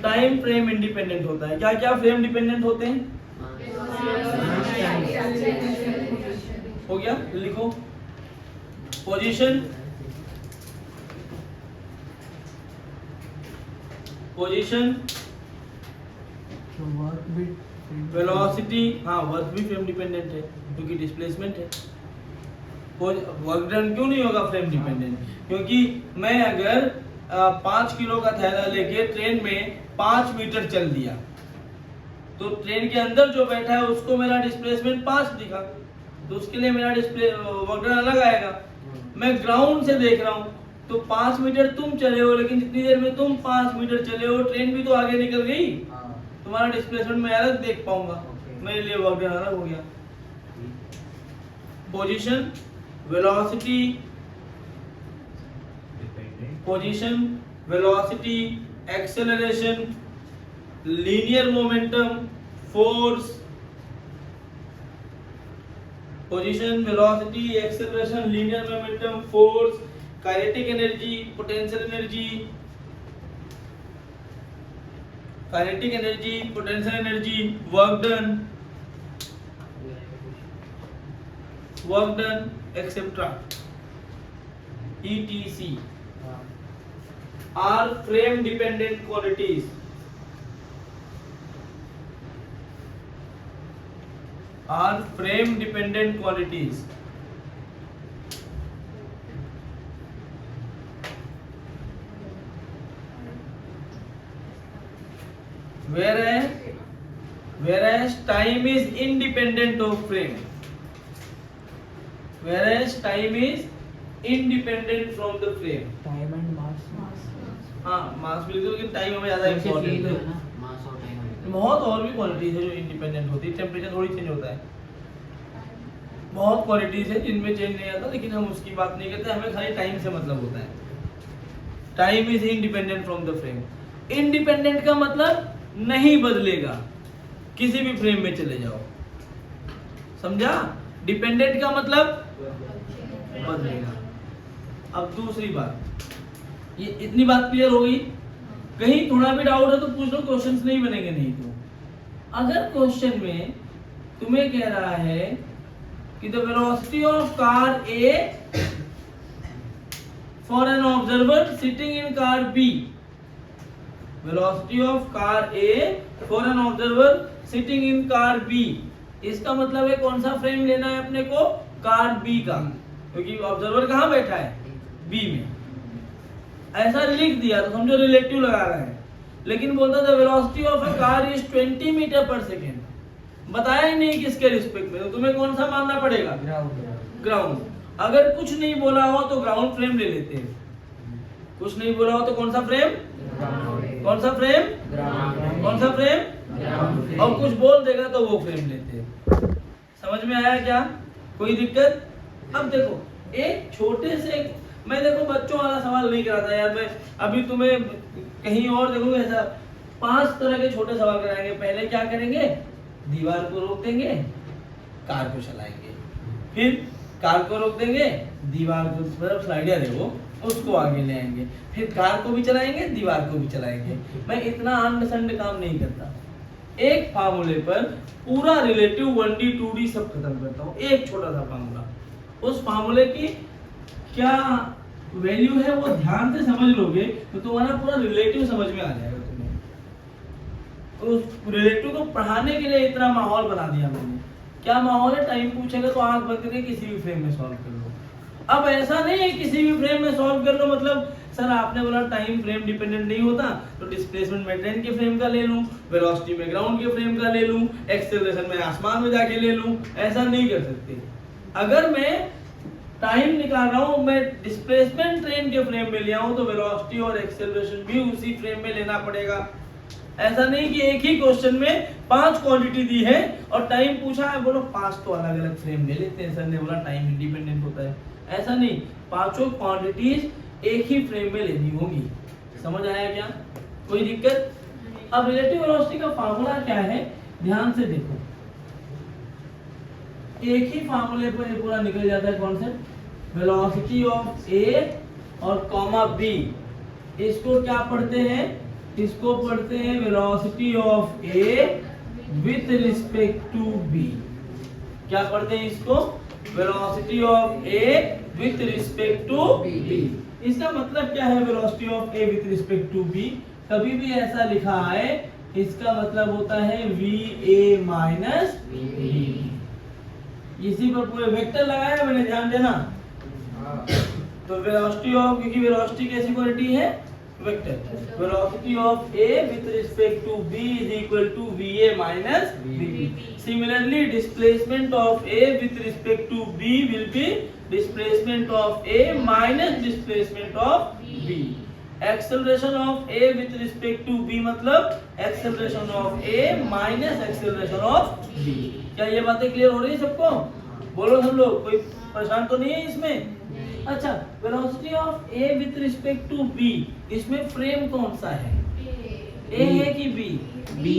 टाइम फ्रेम इंडिपेंडेंट होता है। क्या क्या फ्रेम डिपेंडेंट होते हैं? हो गया, लिखो। पोजीशन, वेलोसिटी, हाँ वर्क भी फ्रेम डिपेंडेंट है क्योंकि डिस्प्लेसमेंट है। वर्क डन क्यों नहीं होगा फ्रेम डिपेंडेंट? क्योंकि मैं अगर 5 किलो का थैला लेके ट्रेन में 5 मीटर चल दिया तो ट्रेन के अंदर जो बैठा है उसको मेरा डिस्प्लेसमेंट 5 दिखा, तो उसके लिए मेरा वर्क डन अलग आएगा। मैं ग्राउंड से देख रहा हूँ तो 5 मीटर तुम चले हो, लेकिन जितनी देर में तुम 5 मीटर चले हो ट्रेन भी तो आगे निकल गई, तुम्हारा डिस्प्लेसमेंट मैं अलग देख पाऊंगा, मेरे लिए वर्क डन अलग हो गया। Position, velocity, acceleration, linear momentum, force. Position, velocity, acceleration, linear momentum, force, kinetic energy, potential energy, work done, etcetera, etc are frame dependent quantities. whereas time is independent of frame, whereas time is independent from the frame. Time and mass हाँ मास भी लिख दो, लेकिन time हमें ज्यादा सिर्फ यही important तो है। है ना, मास और टाइम। बहुत और भी क्वालिटीज है जो इंडिपेंडेंट होती है, टेम्परेचर थोड़ी चेंज होता है, बहुत क्वालिटीज है जिनमें चेंज नहीं आता, लेकिन हम उसकी बात नहीं करते, हमें खाली टाइम से मतलब होता है। Time is independent from the frame. Independent का मतलब नहीं बदलेगा, किसी भी फ्रेम में चले जाओ, समझा? डिपेंडेंट का मतलब बदलेगा। अब दूसरी बात, ये इतनी बात क्लियर हो गई? कहीं थोड़ा भी डाउट है तो पूछ लो, क्वेश्चंस नहीं बनेंगे नहीं तो। अगर क्वेश्चन में तुम्हें कह रहा है कि the velocity of car A for an observer sitting in car B, velocity of car A for an observer sitting in car B, इसका मतलब है कौन सा फ्रेम लेना है अपने को? कार बी का, क्योंकि ऑब्जर्वर कहाँ बैठा है? बी में। ऐसा लिख दिया तो समझो रिलेटिव लगा रहे हैं, लेकिन बोलता था velocity of a car is 20 metre पर सेकेंड, बताया ही नहीं किसके रिस्पेक्ट में, तो तुम्हें कौन सा मानना पड़ेगा? ग्राउंड। अगर कुछ नहीं बोला हो तो ग्राउंड फ्रेम ले लेते हैं, कुछ नहीं बोला हो तो कौन सा फ्रेम? कौन सा फ्रेम? कौन सा फ्रेम? और कुछ बोल देगा तो वो फ्रेम लेते हैं। समझ में आया क्या? कोई दिक्कत? अब देखो एक छोटे से, मैं देखो बच्चों वाला सवाल नहीं कराता यार, मैं अभी तुम्हें कहीं और देखो ऐसा 5 तरह के छोटे सवाल कराएंगे। पहले क्या करेंगे? दीवार को रोक देंगे, कार को चलाएंगे, फिर कार को रोक देंगे, दीवार को मतलब स्लाइडर है वो, उसको आगे ले आएंगे, फिर कार को भी चलाएंगे, दीवार को भी चलाएंगे। मैं इतना अंड संड काम नहीं करता, एक फार्मूले पर पूरा रिलेटिव 1D 2D सब खत्म करता हूँ, एक छोटा सा फार्मूला। उस फार्मूले की क्या वैल्यू है वो ध्यान से समझ लोगे तो तुम्हारा पूरा रिलेटिव समझ में आ जाएगा तुम्हें। तो उस रिलेटिव को पढ़ाने के लिए इतना माहौल बना दिया मैंने। क्या माहौल है? टाइम पूछेगा तो आंख बंद करके किसी भी फ्रेम में सॉल्व कर लो। अब ऐसा नहीं है किसी भी फ्रेम में सॉल्व कर लो मतलब सर आपने बोला टाइम फ्रेम डिपेंडेंट नहीं होता तो डिस्प्लेसमेंट में ट्रेन के फ्रेम का ले लूं, वेलोसिटी में ग्राउंड के फ्रेम का ले लूं, एक्सेलरेशन में आसमान में जाके ले लूं, ऐसा नहीं कर सकते। अगर मैं टाइम निकाल रहा हूं, मैं डिस्प्लेसमेंट ट्रेन के फ्रेम में लिया हूं तो वेलोसिटी और एक्सेलरेशन भी उसी फ्रेम में लेना पड़ेगा। ऐसा नहीं कि एक ही क्वेश्चन में 5 क्वांटिटी दी है और टाइम पूछा है, बोलो 5 तो अलग अलग फ्रेम ले लेते हैं, सर ने बोला टाइम इंडिपेंडेंट होता है। ऐसा नहीं, पांचों क्वांटिटीज एक ही फ्रेम में लेनी होगी। समझ आया क्या? कोई दिक्कत? अब रिलेटिव वेलोसिटी का फार्मूला क्या है ध्यान से देखो, एक ही फार्मूले पर ये पूरा निकल जाता है कॉन्सेप्ट। वेलोसिटी ऑफ ए और कॉमा बी, इसको क्या पढ़ते हैं? इसको पढ़ते हैं velocity of A with respect to B. क्या पढ़ते हैं इसको? Velocity of A with respect to B. इसका मतलब क्या है velocity of A with respect to B? कभी भी ऐसा लिखा है इसका मतलब होता है वी ए माइनस बी। इसी पर पूरे वेक्टर लगाया मैंने, ध्यान देना। तो वेलोसिटी ऑफ, क्योंकि वेलोसिटी कैसी क्वांटिटी है? Vector. Velocity of A with respect to B is equal to V A minus B. Similarly displacement of A with respect to B will be displacement of A minus displacement of B. Acceleration of A with respect to B मतलब acceleration of A minus acceleration of B. क्या ये बातें clear हो रही है सबको? बोलो सब लोग, कोई परेशान तो नहीं है इसमें? अच्छा, velocity of A with respect to B, इसमें फ्रेम कौन सा है? ए है कि B? B.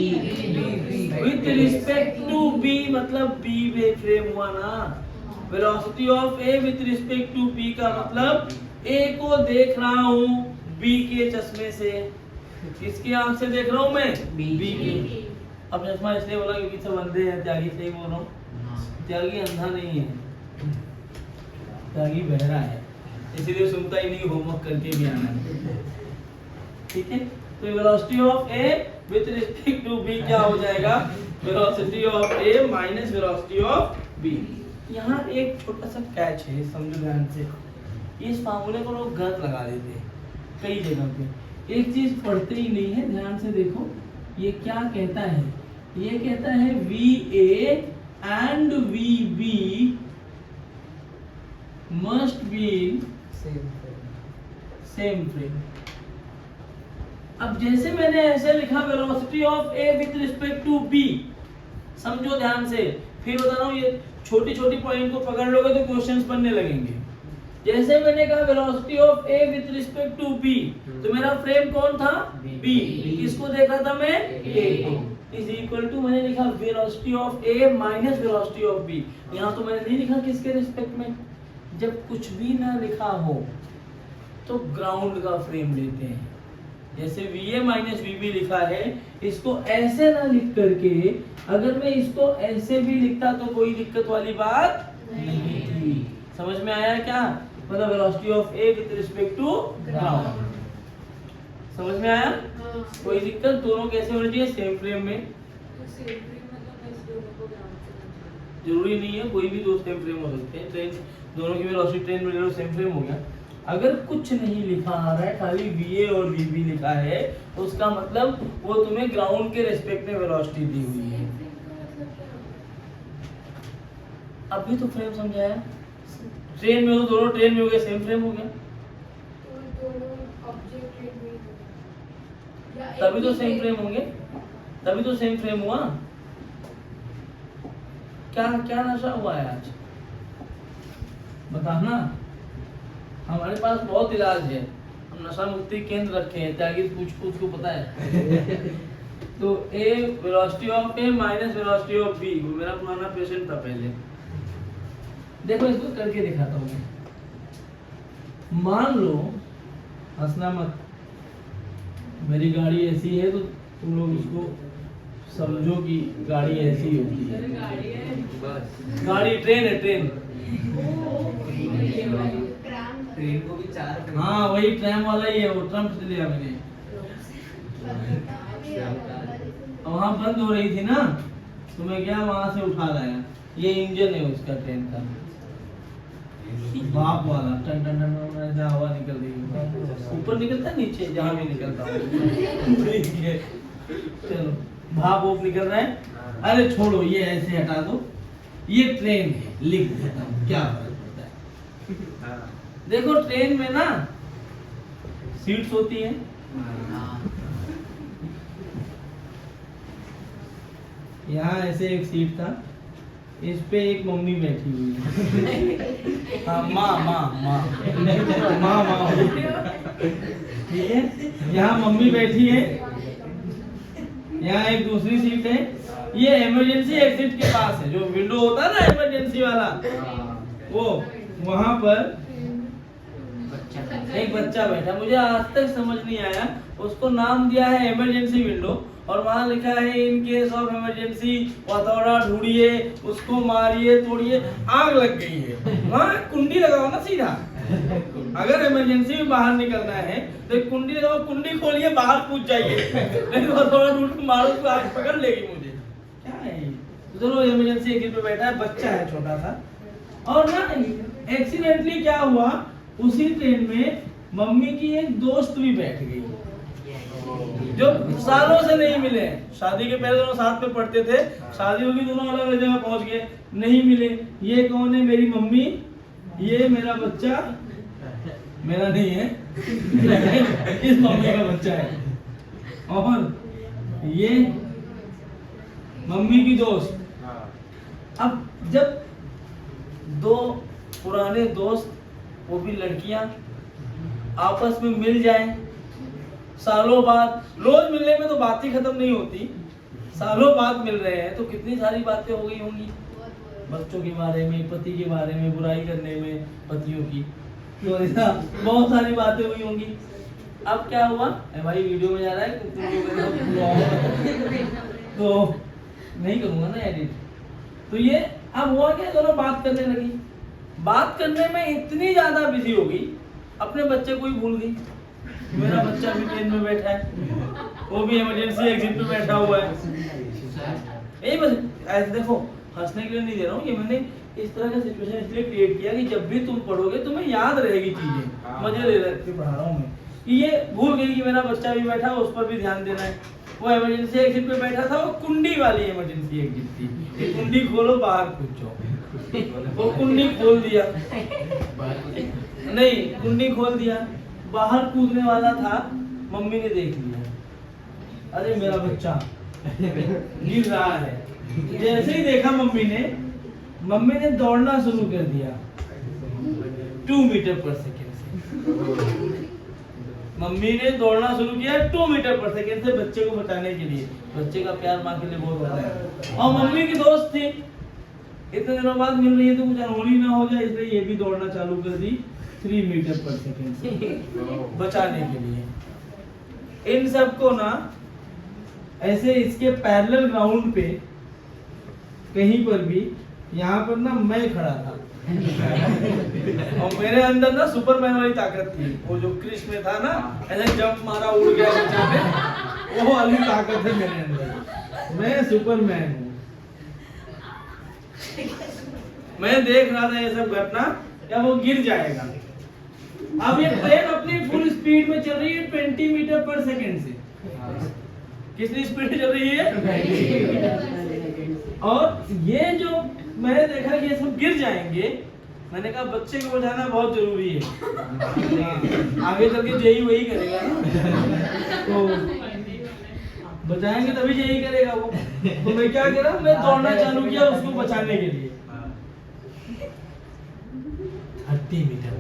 With respect to B मतलब बी में फ्रेम हुआ ना। Velocity of A with respect to B का मतलब ए को देख रहा हूँ बी के चश्मे से। किसकी आंख से देख रहा हूँ मैं? बी के। अब चश्मा इसलिए बोला क्योंकि सब अंधे हैं, त्यागी सही बोल रहा हूँ। त्यागी अंधा नहीं है, त्यागी बहरा है, इसीलिए सुनता ही नहीं, होमवर्क करके भी आना है। ठीक है, तो velocity of A with respect to B क्या हो जाएगा? Velocity of A minus velocity of B. यहाँ एक छोटा सा कैच है, समझो ध्यान से। इस फार्मूले को लोग गलत लगा देते हैं कई जगह पे, एक चीज पढ़ते ही नहीं है। ध्यान से देखो, ये क्या कहता है ये कहता है VA and VB must be in same frame. अब जैसे मैंने ऐसे लिखा velocity of A with respect to B, समझो ध्यान से, फिर बता रहा हूँ ये छोटी छोटी पॉइंट को पकड़ लोगे तो क्वेश्चंस बनने लगेंगे। जैसे मैंने कहा velocity of A with respect to B, तो मेरा फ्रेम कौन था? B। किसको देखा था मैं? A को। इज इक्वल टू मैंने लिखा velocity of A minus velocity of B। यहाँ तो मैंने नहीं लिखा किसके रिस्पेक्ट में। जब कुछ भी ना लिखा हो तो ग्राउंड का फ्रेम लेते हैं। जैसे VA माइनस VB लिखा है, इसको ऐसे ना लिख करके अगर मैं इसको ऐसे भी लिखता तो कोई दिक्कत वाली बात नहीं थी। समझ में आया क्या? मतलब velocity of A with respect to ground. समझ में आया? कोई दिक्कत? दोनों कैसे होने चाहिए? सेम फ्रेम में। तो सेम फ्रेम मतलब इस दोनों को ग्राउंड से करना जरूरी नहीं है, कोई भी दो सेम फ्रेम हो सकते हैं। ट्रेन दोनों की वेलोसिटी ट्रेन में ले लो, सेम फ्रेम हो गया। अगर कुछ नहीं लिखा आ रहा है, खाली VA और VB लिखा है, तो उसका मतलब वो तुम्हें ग्राउंड के रेस्पेक्ट में वेलोसिटी दी हुई है। अभी तो फ्रेम समझाया। ट्रेन में हो तो दोनों ट्रेन में हो गए, सेम फ्रेम हो गया। तभी तो सेम फ्रेम होंगे, तभी तो सेम फ्रेम हुआ। क्या क्या नशा हुआ है आज? बताना। हमारे पास बहुत इलाज है, हम नशा मुक्ति केंद्र रखे हैं, ताकि कुछ को पता है। तो A velocity of A minus velocity of B, वो मेरा पुराना पेशेंट था पहले। देखो इसको करके दिखाता हूँ। मान लो, हंसना मत, मेरी गाड़ी ऐसी है तो तुम लोग उसको समझो कि गाड़ी ऐसी होती है। गाड़ी है। गाड़ी ट्रेन है, ट्रेन। ट्रेन को भी 4 हाँ वही ट्रैम वाला ही है, वो ट्रम्प से लिया मैंने। वहाँ बंद हो रही थी ना, तो मैं गया वहाँ से उठा लाया। ये इंजन है उसका, ट्रेन का भाप वाला। टन टन टन ऐसा हवा निकल रही है, ऊपर निकलता है, नीचे जहाँ भी निकलता है। चलो भाप वोप निकल रहा है। अरे छोड़ो, ये ऐसे हटा दो। ये ट्रेन है, लिख देता हूँ, क्या फर्क पड़ता है। देखो ट्रेन में ना सीट्स होती है, यहाँ ऐसे एक सीट था, इस पे एक मम्मी बैठी हुई है। हाँ माँ ठीक है। यहाँ मम्मी बैठी है, यहाँ एक दूसरी सीट है। ये इमरजेंसी एग्जिट के पास है, जो विंडो होता है ना इमरजेंसी वाला, वो वहां पर एक बच्चा बैठा। मुझे आज तक समझ नहीं आया, उसको नाम दिया है इमरजेंसी विंडो, और वहां लिखा है इन केस ऑफ इमरजेंसी हथौड़ा ढूंढिए, उसको मारिए, तोड़िए। आग लग गई है, वहां कुंडी लगाओ ना सीधा। अगर इमरजेंसी में बाहर निकलना है तो एक कुंडी लगाओ, कुंडी खोलिए, बाहर कूद जाइए। नहीं तो हथौड़ा ढूंढ के मारो तो आग पकड़ लेगी मुझे। क्या है ये? चलो इमरजेंसी एग्जिट पे बैठा है, बच्चा है छोटा सा। और ना एक्सीडेंटली क्या हुआ, उसी ट्रेन में मम्मी की एक दोस्त भी बैठ गई, जो सालों से नहीं मिले। शादी के पहले दोनों साथ में पढ़ते थे, शादी होगी दोनों अलग अलग जगह पहुंच गए, नहीं मिले। ये कौन है? मेरी मम्मी। ये मेरा बच्चा, मेरा नहीं है, इस मम्मी का बच्चा है। और ये मम्मी की दोस्त। अब जब दो पुराने दोस्त, वो भी लड़कियां, आपस में मिल जाएं सालों बाद, रोज मिलने में तो बात ही खत्म नहीं होती, सालों बाद मिल रहे हैं तो कितनी सारी बातें हो गई होंगी, बच्चों के बारे में, पति के बारे में, बुराई करने में पतियों की, तो ऐसा बहुत सारी बातें हुई होंगी। अब क्या हुआ? भाई वीडियो में जा रहा है तो नहीं करूंगा ना एडिट। तो ये अब हुआ क्या, दोनों बात करने लगी। बात करने में इतनी ज्यादा बिजी हो गई, अपने बच्चे को ही भूल गई। मेरा बच्चा भी ट्रेन में बैठा है, वो भी इमरजेंसी एग्जिट पे बैठा हुआ है। यही बस ऐसे देखो, हंसने के लिए नहीं दे रहा हूँ, ये मैंने इस तरह का सिचुएशन इसलिए क्रिएट किया कि जब भी तुम पढ़ोगे तुम्हें याद रहेगी चीजें। मजे ले रहे पढ़ा रहा हूँ मैं, कि ये भूल गई कि मेरा बच्चा भी बैठा है, उस पर भी ध्यान देना है। वो इमरजेंसी एग्जिट पे बैठा था, वो कुंडी वाली इमरजेंसी एग्जिट थी। ये कुंडी खोलो बाहर कूदो। वो कुंडी खोल दिया, नहीं कुंडी खोल दिया, बाहर कूदने वाला था, मम्मी ने देख लिया, अरे मेरा बच्चा गिर रहा है। जैसे ही देखा मम्मी ने दौड़ना शुरू कर दिया 2 मीटर पर सेकेंड से। मम्मी ने दौड़ना शुरू किया 2 मीटर पर सेकेंड से बच्चे को बचाने के लिए। बच्चे का प्यार माँ के लिए बहुत होता है। और मम्मी की दोस्त थी, इतने दिनों बाद मिल रही है तो कुछ अनहोनी ना हो जाए, इसलिए ये भी दौड़ना चालू कर दी 3 मीटर पर सेकेंड से बचाने के लिए। इन सबको ना ऐसे इसके पैरेलल ग्राउंड पे कहीं पर भी, यहाँ पर ना मैं खड़ा था और मेरे अंदर ना सुपरमैन वाली ताकत थी। वो जो क्रिश में था ना, ऐसे जंप मारा उड़ गया नीचे में, वो वाली ताकत है मेरे अंदर। मैं सुपरमैन हूँ। मैं देख रहा था ये सब घटना, क्या वो गिर जाएगा। अब ये ट्रेन अपनी फुल स्पीड में चल रही है 20 मीटर पर सेकेंड से। कितनी स्पीड में चल रही है? और ये जो मैंने देखा कि ये सब गिर जाएंगे, मैंने कहा बच्चे को बचाना बहुत जरूरी है। आगे चल के जेई वही करेगा ना, तो बचाएंगे तभी जेई करेगा वो। तो मैं क्या करा, मैं दौड़ना चालू किया उसको बचाने के लिए 30 मीटर।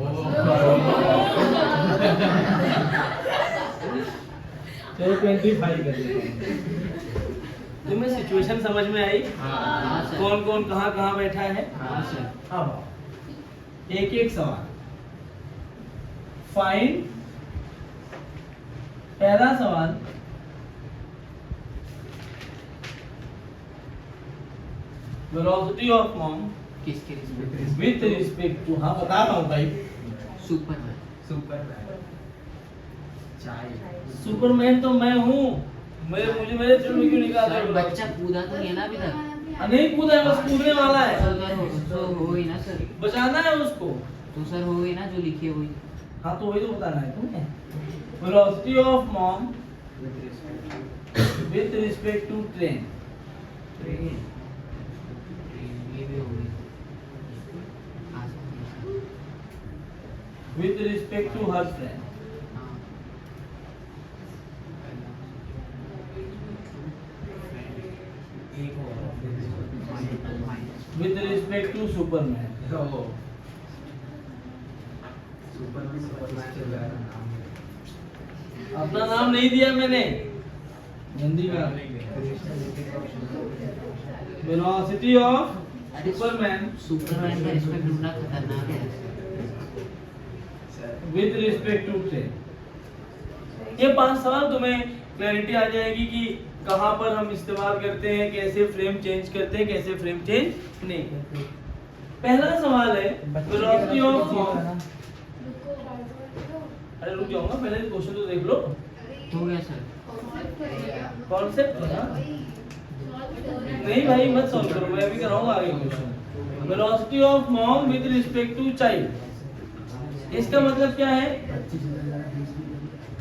चलो 25 कर देते हैं। तुम्हें सिचुएशन समझ में आई? कौन कौन कहाँ कहाँ बैठा है? अब एक एक सवाल। फाइंड, पहला सवाल, वेलोसिटी ऑफ मॉम किसके विथ रिस्पेक्ट टू, हाँ बता रहा हूँ भाई, सुपरमैन तो मैं हूँ। मेरे चिड़ में क्यों निकाल रहे हो? बच्चा कूदा तो नहीं है ना अभी तक? नहीं कूदा है, बस कूदने वाला है। तो हो ही ना सर, बचाना है उसको। तो सर हो ही ना जो लिखे हुई। हाँ तो वही तो बताना है तुम्हें। Velocity of mom with respect to train. ये भी हो गई। With respect to her train. With respect to Superman. अपना नाम नहीं दिया मैंने, गंदी बात। वेलोसिटी ऑफ सुपरमैन सुपरमैन का रिस्पेक्ट ढूंढना खतरनाक है। With respect to train. ये 5 सवाल तुम्हें क्लैरिटी आ जाएगी कि कहाँ पर हम इस्तेमाल करते हैं, कैसे फ्रेम चेंज करते हैं, कैसे फ्रेम चेंज नहीं करते। पहला सवाल है वेलोसिटी ऑफ मॉम। अरे रुक जाऊंगा, पहले क्वेश्चन तो देख लो। हो गया सर, कॉन्सेप्ट है ना? नहीं भाई मत सॉल्व करो, मैं अभी कराऊंगा आगे question. Velocity of mom with respect to child, इसका मतलब क्या है?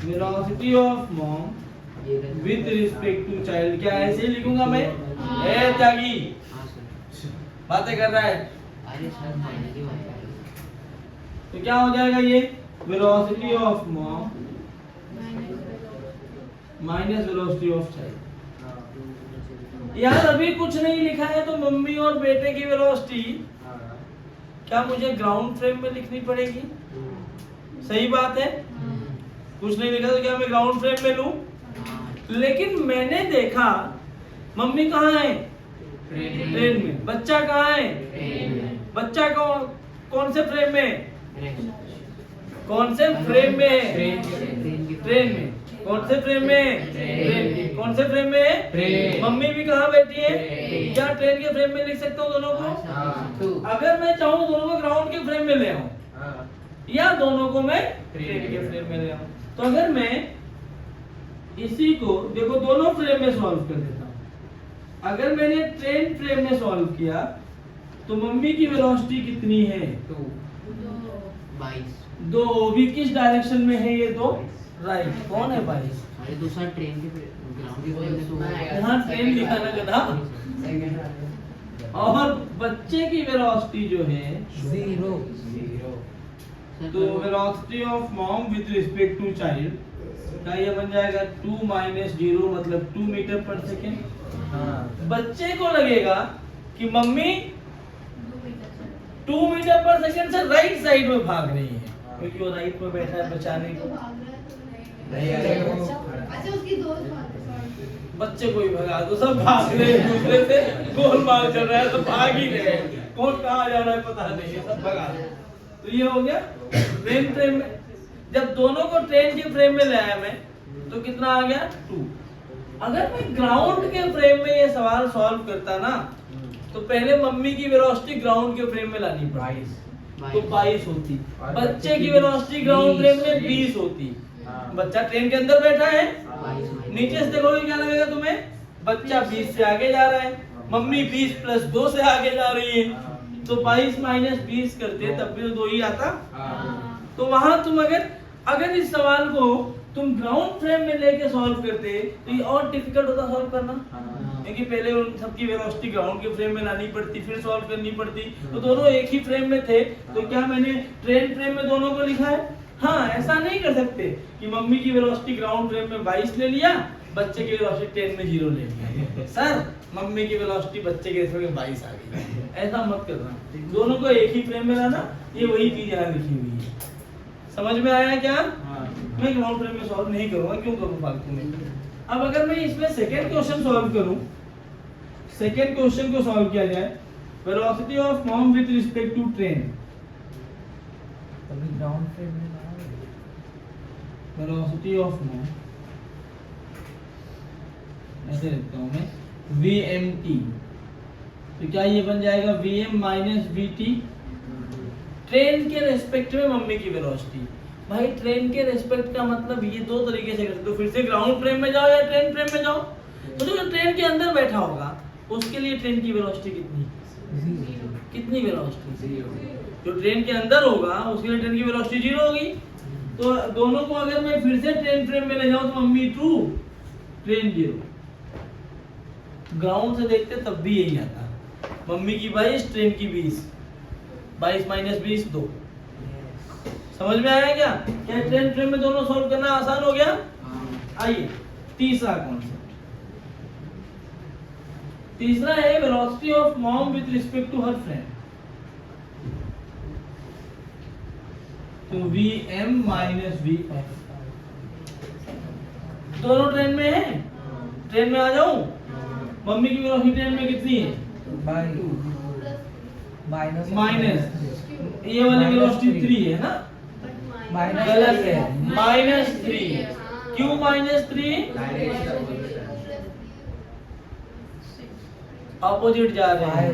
Velocity of mom with respect to child, क्या ऐसे ही लिखूंगा मैं? ए त्यागी हाँ सर। बातें कर रहा है। अरे सर माइनस ही बात है। तो क्या हो जाएगा ये? Velocity of mom minus velocity of child. यार अभी कुछ नहीं लिखा है तो मम्मी और बेटे की वेलोसिटी क्या मुझे ग्राउंड फ्रेम में लिखनी पड़ेगी? सही बात है, कुछ नहीं लिखा तो क्या मैं ग्राउंड फ्रेम में लूं? लेकिन मैंने देखा मम्मी कहाँ है? ट्रेन में। बच्चा कहाँ है? बच्चा कौन से फ्रेम में? कौन से फ्रेम में? ट्रेन में। कौन से फ्रेम में? ट्रेन के। कौन से फ्रेम में? मम्मी भी कहाँ बैठी है? क्या ट्रेन के फ्रेम में लिख सकता हूँ दोनों को? अगर मैं चाहूँ दोनों को ग्राउंड के फ्रेम में ले आऊँ या दोनों को मैं ट्रेन के फ्रेम में ले आऊँ। तो अगर मैं इसी को देखो दोनों फ्रेम में सॉल्व कर देता हूँ। अगर मैंने ट्रेन फ्रेम में सॉल्व किया तो मम्मी की वेलोसिटी कितनी है? 22। 2। भी किस डायरेक्शन में है ये? 2 राइट, कौन है 22? अरे दूसरा ट्रेन के ग्राउंड के फ्रेम में तो यहाँ ट्रेन लिखा ना गधा। और बच्चे की वेलोसिटी जो है जीरो। तो velocity of mom with respect to child का ये बन जाएगा 2 - 0 मतलब 2 मीटर पर सेकेंड। बच्चे को लगेगा कि मम्मी 2 मीटर पर सेकेंड से राइट साइड में भाग रही है, क्योंकि वो राइट में बैठा है बचाने तो को। भाग रहा है तो नहीं, अच्छा उसकी दोस्त भाग रहे हैं। बच्चे को ही भगा दो, सब भाग रहे हैं दूसरे से, गोलमाल चल रहा है, सब भाग ही रहे हैं, कौन कहाँ जा रहा है पता नहीं, सब भगा रहे हैं। तो ये हो गया ट्रेन फ्रेम में। जब दोनों को ट्रेन के फ्रेम में ले आया मैं, तो कितना आ गया 2। अगर मैं ग्राउंड के फ्रेम में ये सवाल सॉल्व करता ना, तो पहले मम्मी की वेलोसिटी ग्राउंड के फ्रेम में लानी पड़ी, तो 22 होती। बच्चे की वेलोसिटी ग्राउंड फ्रेम में 20 होती। बच्चा ट्रेन के अंदर बैठा है, नीचे से देखोगे क्या लगेगा तुम्हें, बच्चा 20 से आगे जा रहा है, मम्मी 20 + 2 से आगे जा रही है, तो 22 - 20 करते तब भी तो 2 ही आता। तो वहां तुम अगर इस सवाल को तुम ग्राउंड फ्रेम में लेके सॉल्व करते तो ये और डिफिकल्ट होता सॉल्व करना, क्योंकि पहले उन सबकी वेलोसिटी ग्राउंड के फ्रेम में लानी पड़ती, फिर सॉल्व करनी पड़ती। तो दोनों एक ही फ्रेम में थे, तो क्या मैंने ट्रेन फ्रेम में दोनों को लिखा है? हाँ, ऐसा नहीं कर सकते कि मम्मी की वेलोसिटी ग्राउंड फ्रेम में 22 ले लिया, बच्चे की वेलोसिटी ट्रेन में 0 ले लिया। सर मम्मी की वेलोसिटी बच्चे के फ्रेम में 22 आ गई, ऐसा मत करना, दोनों को एक ही फ्रेम में लाना। ये वही चीज यहाँ लिखी हुई है, समझ में आया क्या? मैं ग्राउंड फ्रेम में सॉल्व नहीं करूंगा, क्यों करूं फालतू में। अब अगर मैं इसमें सेकंड क्वेश्चन सॉल्व करूं, सेकंड क्वेश्चन को सॉल्व किया जाए, velocity of mom with respect to train, अभी ग्राउंड फ्रेम में ना वेलोसिटी ऑफ मॉम, ऐसे लिखता हूं मैं, vmt, तो क्या ये बन जाएगा vm - vt, ट्रेन के रेस्पेक्ट में मम्मी की वेलोसिटी। भाई ट्रेन के रेस्पेक्ट का मतलब ये दो तरीके से कर सकते हो, फिर से ग्राउंड फ्रेम में जाओ या ट्रेन फ्रेम में जाओ। तो जो ट्रेन के अंदर बैठा होगा उसके लिए ट्रेन की वेलोसिटी कितनी वेलोसिटी, जो ट्रेन के अंदर होगा उसके लिए ट्रेन की वेलोसिटी 0 होगी। तो दोनों को अगर मैं फिर से ट्रेन फ्रेम में ले जाऊं तो मम्मी 2, ट्रेन 0। ग्राउंड से देखते तब भी यही आता, मम्मी की 22, ट्रेन की 20, 22 - 20 2। समझ में आया क्या? क्या ट्रेन फ्रेम में दोनों सॉल्व करना आसान हो गया? आइए तीसरा कॉन्सेप्ट, तीसरा है velocity of mom with respect to her friend. तो vm - vf, दोनों ट्रेन में है, ट्रेन में आ जाऊं, मम्मी की वेलोसिटी ट्रेन में कितनी है? माइनस ये वाली वेलोसिटी 3 है ना, माइनस गलत है, -3। क्यों -3? ऑपोजिट जा रहे हैं,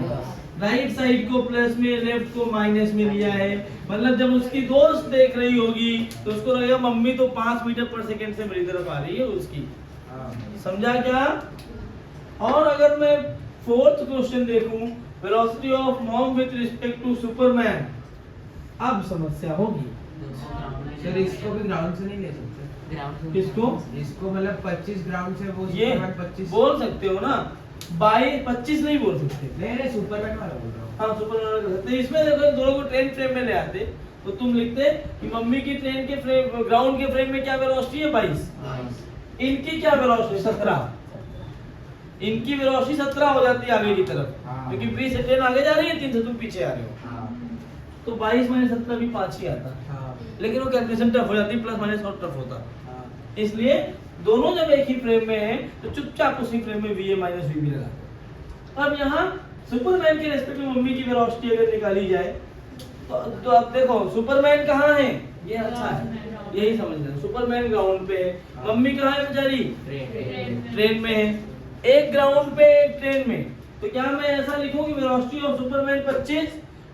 राइट साइड को प्लस में, लेफ्ट को माइनस में लिया है। मतलब जब उसकी दोस्त देख रही होगी तो उसको लगेगा मम्मी तो 5 मीटर पर सेकंड से मेरी तरफ आ रही है उसकी। समझा क्या? और अगर मैं फोर्थ क्वेश्चन देखूं, velocity of mom with respect to Superman, अब समस्या होगी। सर इसको भी ग्राउंड से नहीं ले सकते? किसको? इसको मतलब 25 ग्राउंड से, वो ये सुपरमैन 25 बोल सकते हो ना, 25 नहीं बोल सकते। नहीं सुपरमैन वाला बोल रहा हूँ। हाँ सुपरमैन कर सकते। इसमें देखो दोनों को ट्रेन फ्रेम में ले आते तो तुम लिखते कि मम्मी की ट्रेन के फ्रेम, ग्राउंड के फ्रेम में क्या वेलोसिटी है 22, इनकी क्या वेलोसिटी 17, इनकी वेलोसिटी 17 हो जाती है आगे की तरफ, क्योंकि 20 से ट्रेन आगे जा रही है, 3 से तुम पीछे आ रहे हो, तो 22 - 17 भी 5 ही आता। लेकिन वो कैलकुलेशन टफ हो जाती, प्लस माइनस और टफ होता। इसलिए दोनों जब एक ही फ्रेम में है तो चुपचाप उसी फ्रेम में vm - vb लगा। अब यहाँ सुपरमैन के रेस्पेक्ट में मम्मी की वेलोसिटी अगर निकाली जाए तो अब देखो सुपरमैन कहाँ है, ये अच्छा है, यही समझ लेना। सुपरमैन ग्राउंड पे है, मम्मी कहाँ है बेचारी? ट्रेन में है, एक ग्राउंड पे एक ट्रेन में। तो क्या मैं ऐसा लिखूं कि velocity of Superman 25,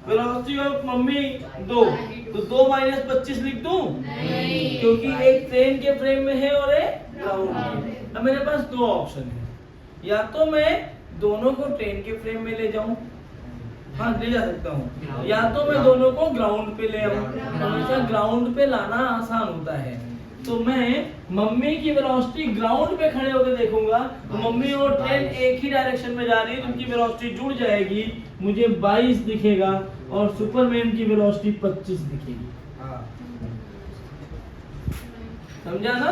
velocity of mummy 2, तो 2 - 25 लिख दूं? नहीं, क्योंकि एक ट्रेन के फ्रेम में है और एक ग्राउंड में। अब मेरे पास दो ऑप्शन है, या तो मैं दोनों को ट्रेन के फ्रेम में ले जाऊं, हाँ ले जा सकता हूँ, या तो मैं दोनों को ग्राउंड पे ले आऊं। हमेशा ग्राउंड पे लाना आसान होता है, तो मैं मम्मी की वेलोसिटी ग्राउंड पे खड़े होकर देखूंगा तो मम्मी और ट्रेन एक ही डायरेक्शन में जा रही है, तो उनकी वेलोसिटी जुड़ जाएगी, मुझे 22 दिखेगा और सुपरमैन की वेलोसिटी 25 दिखेगी। हाँ समझा ना?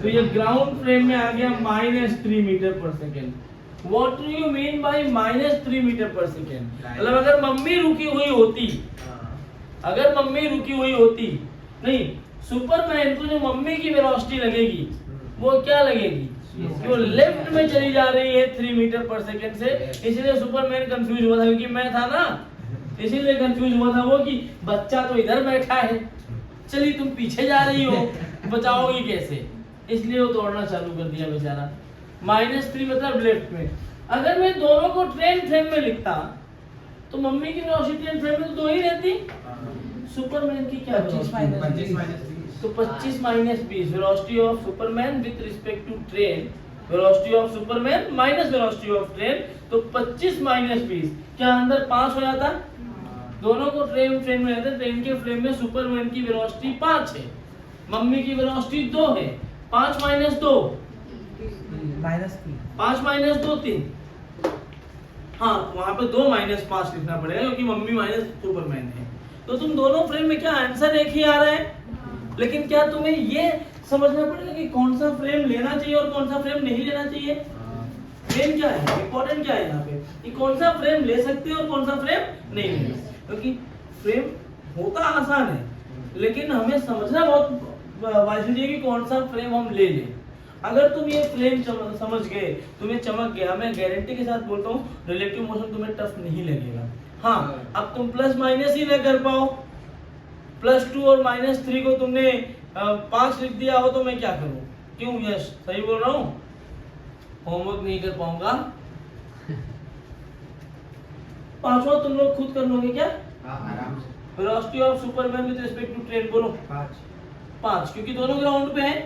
तो ये ग्राउंड फ्रेम में आ गया -3 मीटर पर second. What do you mean by -3 metre पर सेकेंड? मतलब अगर मम्मी रुकी हुई होती, अगर मम्मी रुकी हुई होती, नहीं, सुपरमैन को जो मम्मी की वेलोसिटी लगेगी वो क्या लगेगी? वो लेफ्ट में चली जा रही है 3 मीटर पर सेकेंड से, इसलिए सुपरमैन कंफ्यूज हुआ था, क्योंकि मैं था ना, इसीलिए कंफ्यूज हुआ था वो कि बच्चा तो इधर बैठा है, चली तुम पीछे जा रही हो, बचाओगी कैसे? इसलिए वो दौड़ना चालू कर दिया बेचारा। -3 मतलब लेफ्ट में। अगर मैं दोनों को ट्रेन फ्रेम में लिखता तो मम्मी की वेलोसिटी ट्रेन फ्रेम में तो 2 ही रहती, सुपरमैन की क्या 25 velocity? तो 25 - 20 velocity of Superman with respect to train, velocity of Superman minus velocity of train, तो 25 - 20 क्या अंदर 5 हो जाता? दोनों को ट्रेन फ्रेम में रहते, ट्रेन के फ्रेम में सुपरमैन की वेलोसिटी 5 है, मम्मी की वेलोसिटी 2 है, 5 - 2 -3 5 - 2 3। हाँ, वहां पे 2 - 5 लिखना पड़ेगा क्योंकि मम्मी माइनस सुपरमैन है। तो तुम दोनों फ्रेम में क्या आंसर एक ही आ रहा है, लेकिन क्या तुम्हें ये समझना पड़ेगा कि कौन सा फ्रेम लेना चाहिए और कौन सा फ्रेम नहीं लेना चाहिए? मेन क्या है, इंपॉर्टेंट क्या है यहाँ पे कि कौन सा फ्रेम ले सकते हो और कौन सा फ्रेम नहीं ले सकते, क्योंकि फ्रेम होता आसान है लेकिन हमें समझना बहुत वाजिब है कि कौन सा फ्रेम हम ले लें। अगर तुम ये फ्रेम समझ गए, तुम्हें चमक गया, मैं गारंटी के साथ बोलता हूँ रिलेटिव मोशन तुम्हें टफ नहीं लगेगा। हाँ, अब तुम प्लस माइनस ही ना कर पाओ, +2 और -3 को तुमने 5 लिख दिया हो तो मैं क्या करूँ? क्यों यश, सही बोल रहा हूँ? होमवर्क नहीं कर पाऊंगा। पांचवा तुम लोग खुद कर लोगे क्या? आराम से। Velocity of Superman with respect to train बोलो। 5 क्योंकि दोनों ग्राउंड पे हैं।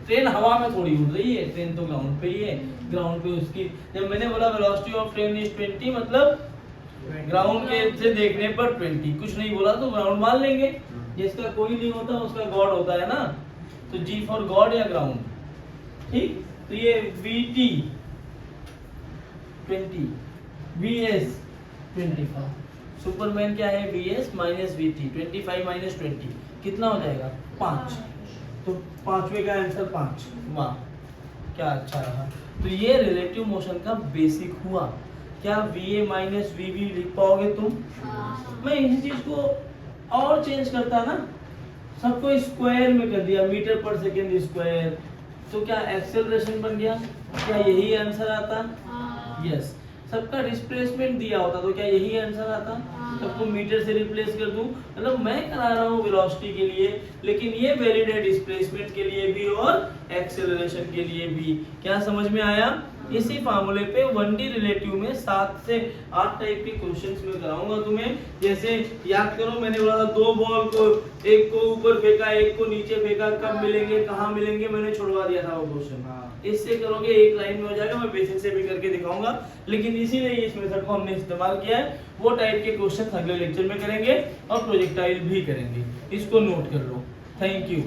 ट्रेन हवा में थोड़ी उड़ रही है, ट्रेन तो ग्राउंड पे ही है। ग्राउंड पे उसकी, जब मैंने बोला वेलोसिटी ऑफ ट्रेन इज 20 मतलब ग्राउंड के से देखने पर 20, कुछ नहीं बोला तो ग्राउंड मान लेंगे। जिसका कोई नहीं होता उसका गॉड होता है ना, तो जी फॉर गॉड या ग्राउंड। ठीक, तो ये VT 20, VS 25, सुपरमैन क्या है? VS - VT, 25 - 20 कितना हो जाएगा? 5। तो पांचवे का आंसर 5। वाह, क्या अच्छा रहा। तो ये रिलेटिव मोशन का बेसिक हुआ। क्या VA - VB लिख पाओगे तुम? मैं इसी चीज को और चेंज करता ना, सबको स्क्वायर में कर दिया, मीटर पर सेकेंड स्क्वायर, तो क्या एक्सेलरेशन बन गया? क्या यही आंसर आता? यस। सबका डिस्प्लेसमेंट दिया होता तो क्या यही आंसर आता? सबको मीटर से रिप्लेस कर दूं, मतलब मैं करा रहा हूँ वेलोसिटी के लिए, लेकिन ये वैलिड है डिस्प्लेसमेंट के लिए भी और एक्सेलरेशन के लिए भी। क्या समझ में आया? इसी फार्मूले पे 1D रिलेटिव में 7 से 8 टाइप के क्वेश्चंस में कराऊंगा तुम्हें। जैसे याद करो, मैंने बोला था 2 बॉल को, एक को ऊपर फेंका, एक को नीचे फेंका, कब मिलेंगे, कहाँ मिलेंगे, मैंने छुड़वा दिया था वो क्वेश्चन। इससे करोगे एक लाइन में हो जाएगा। मैं बेसिक से भी करके दिखाऊंगा, लेकिन इसीलिए इस मेथड को हमने इस्तेमाल किया है। वो टाइप के क्वेश्चन अगले लेक्चर में करेंगे और प्रोजेक्टाइल भी करेंगे, इसको नोट कर लो। Thank you.